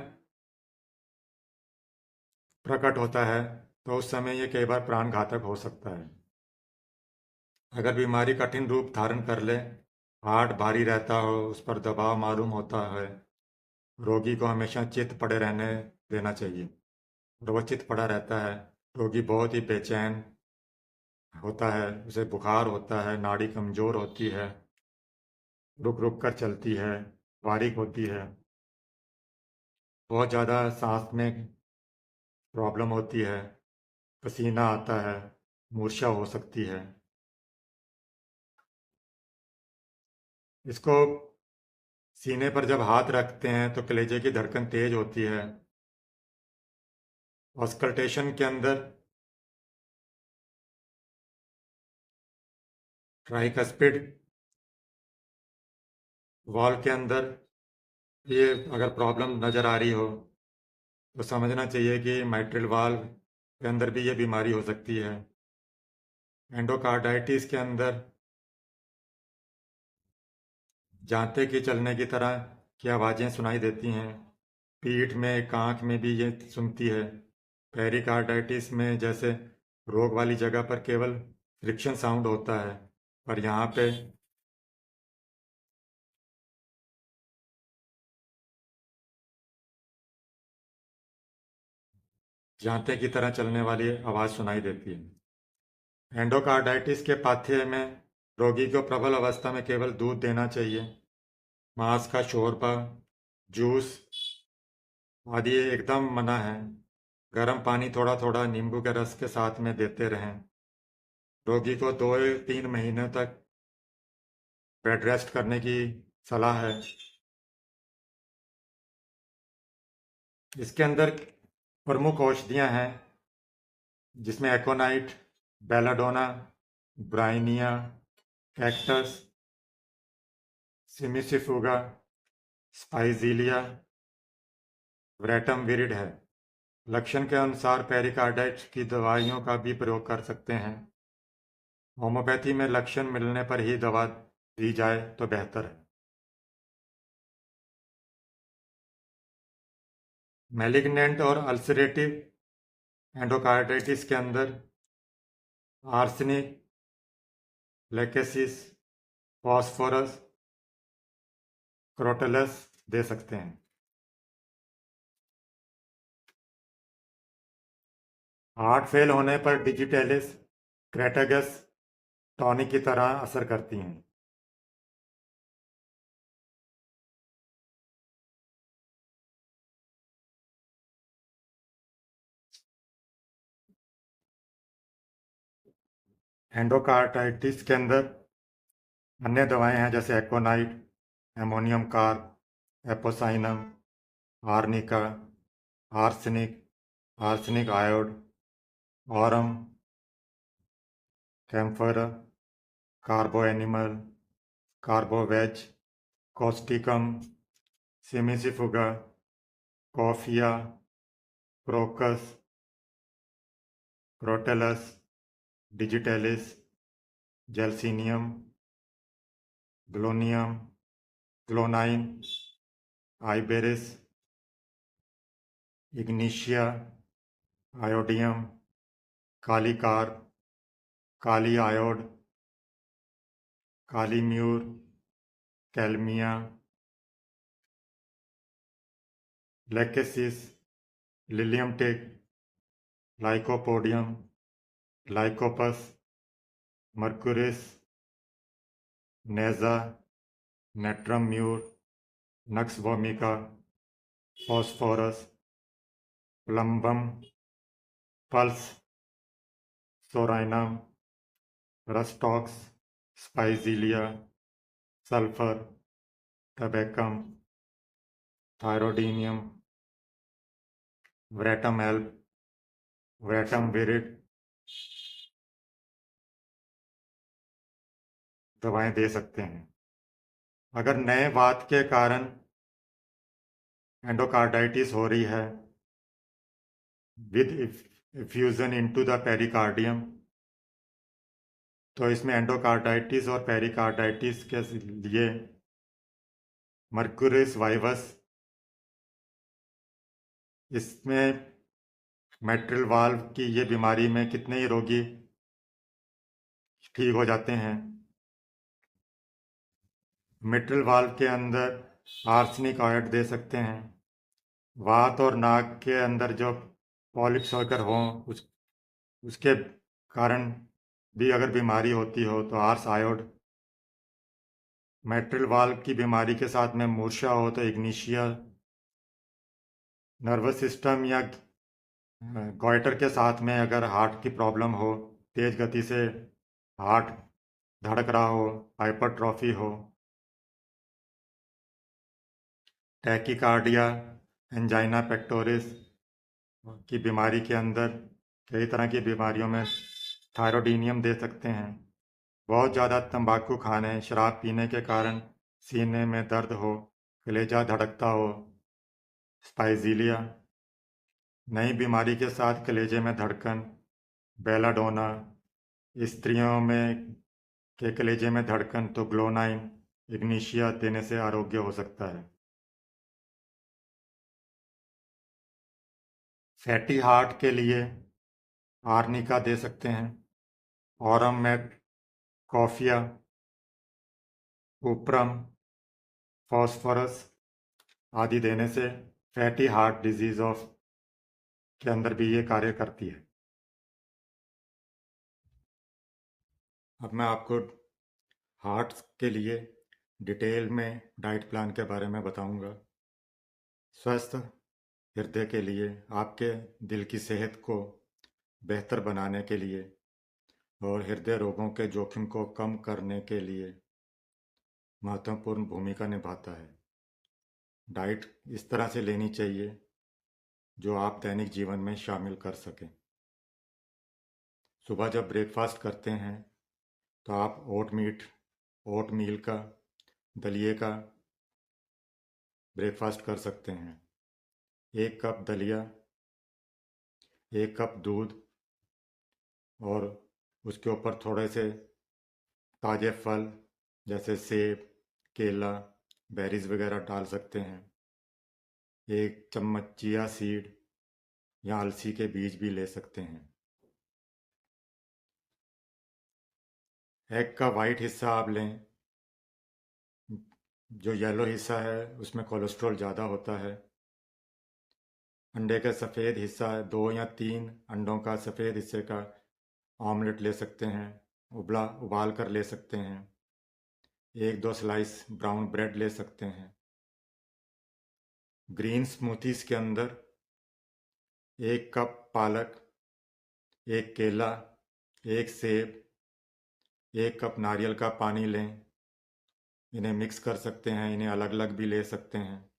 प्रकट होता है तो उस समय ये कई बार प्राण घातक हो सकता है। अगर बीमारी कठिन रूप धारण कर ले, हार्ट भारी रहता हो, उस पर दबाव मालूम होता है, रोगी को हमेशा चित्त पड़े रहने देना चाहिए। और वह चित्त पड़ा रहता है, रोगी बहुत ही बेचैन होता है, उसे बुखार होता है, नाड़ी कमजोर होती है, रुक रुक कर चलती है, बारीक होती है, बहुत ज़्यादा सांस में प्रॉब्लम होती है, पसीना आता है, मूर्छा हो सकती है। इसको सीने पर जब हाथ रखते हैं तो कलेजे की धड़कन तेज होती है। ऑस्कल्टेशन के अंदर ट्राइकस्पिड वॉल के अंदर ये अगर प्रॉब्लम नज़र आ रही हो तो समझना चाहिए कि माइट्रल वाल्व के अंदर भी ये बीमारी हो सकती है। एंडोकार्डाइटिस के अंदर जांते की चलने की तरह की आवाज़ें सुनाई देती हैं। पीठ में, एक आंख में भी ये सुनती है। पेरिकार्डाइटिस में जैसे रोग वाली जगह पर केवल फ्रिक्शन साउंड होता है, पर यहाँ पे जांते की तरह चलने वाली आवाज़ सुनाई देती है। एंडोकार्डाइटिस के पाथ्य में रोगी को प्रबल अवस्था में केवल दूध देना चाहिए। मांस का शोरबा, जूस आदि एकदम मना है। गर्म पानी थोड़ा थोड़ा नींबू के रस के साथ में देते रहें। रोगी को 2 या 3 महीने तक बेड रेस्ट करने की सलाह है। इसके अंदर प्रमुख औषधियाँ हैं, जिसमें एकोनाइट, बेलाडोना, ब्राइनिया, कैक्टस, सिमिसिफुगा, स्पाइजीलिया, व्रेटम विरिड है। लक्षण के अनुसार पेरिकार्डाइटिस की दवाइयों का भी प्रयोग कर सकते हैं। होम्योपैथी में लक्षण मिलने पर ही दवा दी जाए तो बेहतर है। मैलिग्नेंट और अल्सरेटिव एंडोकार्डाइटिस के अंदर आर्सेनिक, लेकेसिस, फॉस्फोरस, क्रोटलस दे सकते हैं। हार्ट फेल होने पर डिजिटेलिस, क्रेटागस टॉनिक की तरह असर करती हैं। एंडोकार्डाइटिस के अंदर अन्य दवाएं हैं, जैसे aconite, ammonium carb, apocynum, arnica, arsenic, arsenic iod, aurum, camphor, carbo animal, carbo veg, causticum, cimicifuga, coffea, crocus, crotalus, digitalis, gelsemium, glonium, glonoine, iberis, ignatia, iodium, kali carb, kali iod, kali mur, kalmia, lachesis, lilium tig, lycopodium, lycopus, mercurius, naja, natrum mur, nux vomica, phosphorus, plumbum, puls, psorinum, rhus tox, spigelia, sulphur, tabacum, thyroidinum, veratrum alb, veratrum viride, दवाएं दे सकते हैं। अगर नए वात के कारण एंडोकार्डाइटिस हो रही है with effusion into the pericardium, तो इसमें एंडोकार्डाइटिस और पेरिकार्डाइटिस के लिए मर्क्यूरिस वाइवस, इसमें मिट्रल वाल्व की ये बीमारी में कितने ही रोगी ठीक हो जाते हैं। मिट्रल वाल्व के अंदर आर्सेनिक आयोड दे सकते हैं। वात और नाक के अंदर जो पॉलिप्स अगर हों उसके कारण भी अगर बीमारी होती हो तो आर्स आयोड। मिट्रल वाल्व की बीमारी के साथ में मूर्छा हो तो इग्निशिया। नर्वस सिस्टम या गॉइटर के साथ में अगर हार्ट की प्रॉब्लम हो, तेज गति से हार्ट धड़क रहा हो, हाइपरट्रॉफी हो, टैकीकार्डिया, एंजाइना पेक्टोरिस की बीमारी के अंदर कई तरह की बीमारियों में थायरोडीनियम दे सकते हैं। बहुत ज़्यादा तंबाकू खाने, शराब पीने के कारण सीने में दर्द हो, कलेजा धड़कता हो, स्पाइजीलिया। नई बीमारी के साथ कलेजे में धड़कन, बेलाडोना। स्त्रियों में के कलेजे में धड़कन तो ग्लोनाइन, इग्निशिया देने से आरोग्य हो सकता है। फैटी हार्ट के लिए आर्निका दे सकते हैं। ऑरम में कॉफिया, उप्रम, फॉस्फोरस आदि देने से फैटी हार्ट डिजीज ऑफ के अंदर भी ये कार्य करती है। अब मैं आपको हार्ट के लिए डिटेल में डाइट प्लान के बारे में बताऊंगा। स्वस्थ हृदय के लिए, आपके दिल की सेहत को बेहतर बनाने के लिए और हृदय रोगों के जोखिम को कम करने के लिए महत्वपूर्ण भूमिका निभाता है। डाइट इस तरह से लेनी चाहिए जो आप दैनिक जीवन में शामिल कर सकें। सुबह जब ब्रेकफास्ट करते हैं तो आप ओट मील का, दलिए का ब्रेकफास्ट कर सकते हैं। 1 कप दलिया, 1 कप दूध और उसके ऊपर थोड़े से ताज़े फल जैसे सेब, केला, बेरीज वगैरह डाल सकते हैं। 1 चम्मच चिया सीड या अलसी के बीज भी ले सकते हैं। एग का वाइट हिस्सा आप लें। जो येलो हिस्सा है उसमें कोलेस्ट्रॉल ज़्यादा होता है। अंडे का सफ़ेद हिस्सा, 2 या 3 अंडों का सफ़ेद हिस्से का ऑमलेट ले सकते हैं, उबाल कर ले सकते हैं। 1-2 स्लाइस ब्राउन ब्रेड ले सकते हैं। ग्रीन स्मूथीज के अंदर 1 कप पालक, 1 केला, 1 सेब, 1 कप नारियल का पानी लें। इन्हें मिक्स कर सकते हैं, इन्हें अलग अलग भी ले सकते हैं।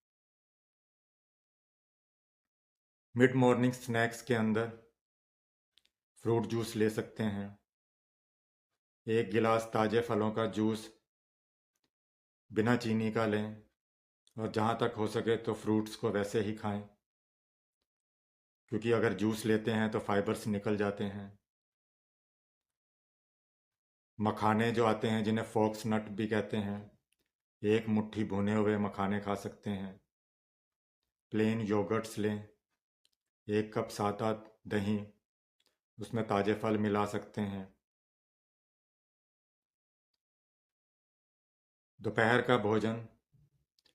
मिड मॉर्निंग स्नैक्स के अंदर फ्रूट जूस ले सकते हैं। 1 गिलास ताज़े फलों का जूस बिना चीनी का लें और जहाँ तक हो सके तो फ्रूट्स को वैसे ही खाएं, क्योंकि अगर जूस लेते हैं तो फाइबर्स निकल जाते हैं। मखाने जो आते हैं जिन्हें फोक्स नट भी कहते हैं, 1 मुट्ठी भुने हुए मखाने खा सकते हैं। प्लेन योगर्ट्स लें। 1 कप सादा दही, उसमें ताज़े फल मिला सकते हैं। दोपहर का भोजन,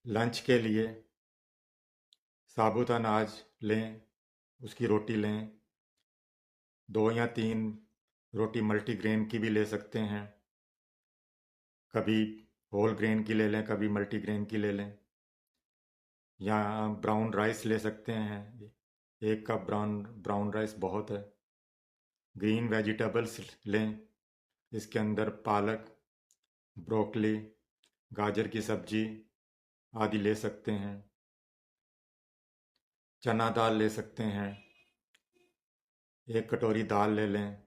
लंच के लिए साबुत अनाज लें, उसकी रोटी लें। 2 या 3 रोटी मल्टीग्रेन की भी ले सकते हैं। कभी होल ग्रेन की ले लें, कभी मल्टीग्रेन की ले लें। या ब्राउन राइस ले सकते हैं। 1 कप ब्राउन राइस बहुत है। ग्रीन वेजिटेबल्स लें, इसके अंदर पालक, ब्रोकली, गाजर की सब्जी आदि ले सकते हैं। चना दाल ले सकते हैं, 1 कटोरी दाल ले लें।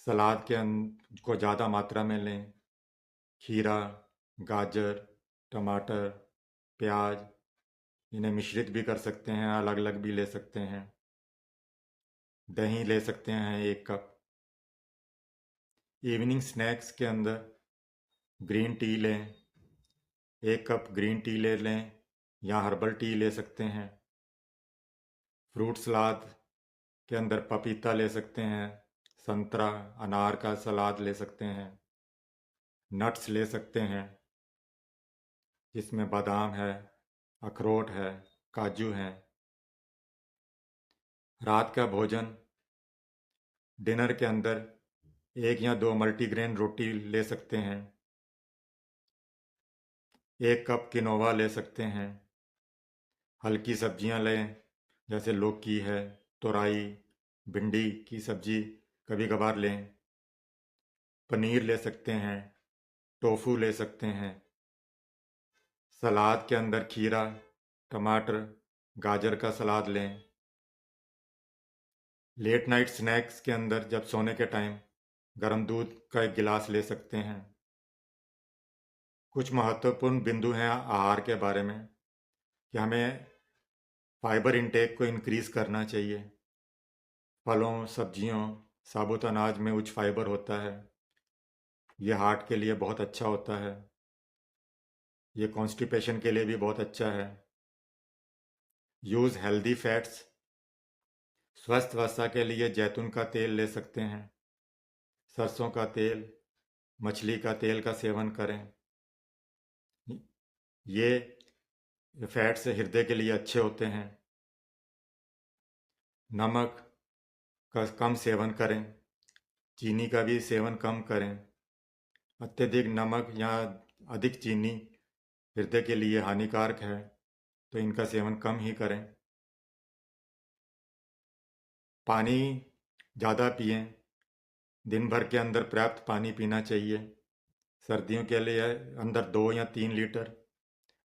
सलाद को ज़्यादा मात्रा में लें, खीरा, गाजर, टमाटर, प्याज, इन्हें मिश्रित भी कर सकते हैं, अलग अलग भी ले सकते हैं। दही ले सकते हैं 1 कप। इवनिंग स्नैक्स के अंदर ग्रीन टी लें, 1 कप ग्रीन टी ले लें या हर्बल टी ले सकते हैं। फ्रूट सलाद के अंदर पपीता ले सकते हैं, संतरा, अनार का सलाद ले सकते हैं। नट्स ले सकते हैं जिसमें बादाम है, अखरोट है, काजू हैं। रात का भोजन डिनर के अंदर 1 या 2 मल्टीग्रेन रोटी ले सकते हैं। 1 कप किनोवा ले सकते हैं। हल्की सब्जियां लें, जैसे लौकी है, तोरई, भिंडी की सब्जी कभी कभार लें। पनीर ले सकते हैं, टोफू ले सकते हैं। सलाद के अंदर खीरा, टमाटर, गाजर का सलाद लें। लेट नाइट स्नैक्स के अंदर जब सोने के टाइम गर्म दूध का 1 गिलास ले सकते हैं। कुछ महत्वपूर्ण बिंदु हैं आहार के बारे में कि हमें फाइबर इंटेक को इंक्रीज करना चाहिए। फलों, सब्जियों, साबुत अनाज में उच्च फाइबर होता है। ये हार्ट के लिए बहुत अच्छा होता है। ये कॉन्स्टिपेशन के लिए भी बहुत अच्छा है। यूज़ हेल्दी फैट्स, स्वस्थ वसा के लिए जैतून का तेल ले सकते हैं। सरसों का तेल, मछली का तेल का सेवन करें। ये फैट्स हृदय के लिए अच्छे होते हैं। नमक का कम सेवन करें, चीनी का भी सेवन कम करें। अत्यधिक नमक या अधिक चीनी हृदय के लिए हानिकारक है, तो इनका सेवन कम ही करें। पानी ज़्यादा पिएं, दिन भर के अंदर पर्याप्त पानी पीना चाहिए। सर्दियों के लिए अंदर 2 या 3 लीटर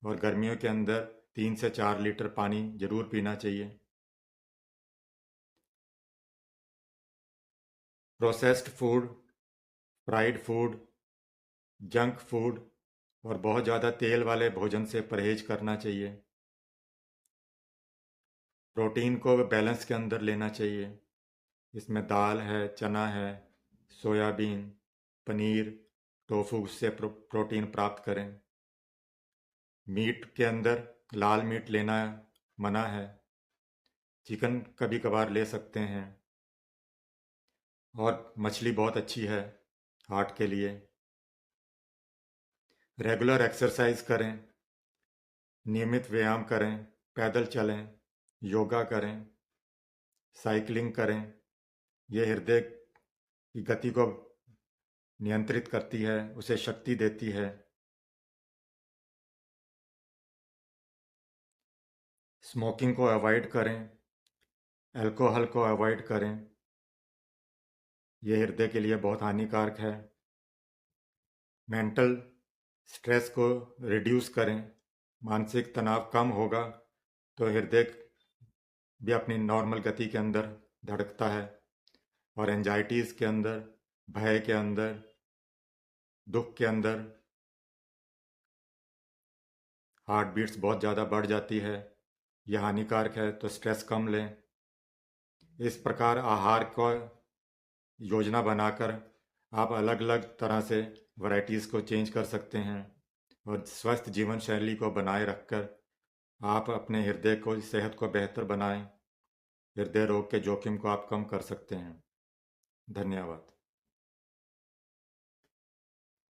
और गर्मियों के अंदर 3 से 4 लीटर पानी जरूर पीना चाहिए। Processed food, fried food, junk food और बहुत ज़्यादा तेल वाले भोजन से परहेज करना चाहिए। प्रोटीन को बैलेंस के अंदर लेना चाहिए। इसमें दाल है, चना है, सोयाबीन, पनीर, टोफू से प्रोटीन प्राप्त करें। मीट के अंदर लाल मीट लेना मना है। चिकन कभी कभार ले सकते हैं। और मछली बहुत अच्छी है हार्ट के लिए। रेगुलर एक्सरसाइज करें, नियमित व्यायाम करें, पैदल चलें, योगा करें, साइकिलिंग करें। ये हृदय की गति को नियंत्रित करती है, उसे शक्ति देती है। स्मोकिंग को अवॉइड करें, अल्कोहल को अवॉइड करें। ये हृदय के लिए बहुत हानिकारक है। मेंटल स्ट्रेस को रिड्यूस करें। मानसिक तनाव कम होगा तो हृदय भी अपनी नॉर्मल गति के अंदर धड़कता है। और एंजाइटीज़ के अंदर, भय के अंदर, दुख के अंदर हार्ट बीट्स बहुत ज़्यादा बढ़ जाती है। यह हानिकारक है, तो स्ट्रेस कम लें। इस प्रकार आहार को योजना बनाकर आप अलग अलग तरह से वैरायटीज़ को चेंज कर सकते हैं और स्वस्थ जीवन शैली को बनाए रखकर आप अपने हृदय को, सेहत को बेहतर बनाएं। हृदय रोग के जोखिम को आप कम कर सकते हैं। धन्यवाद।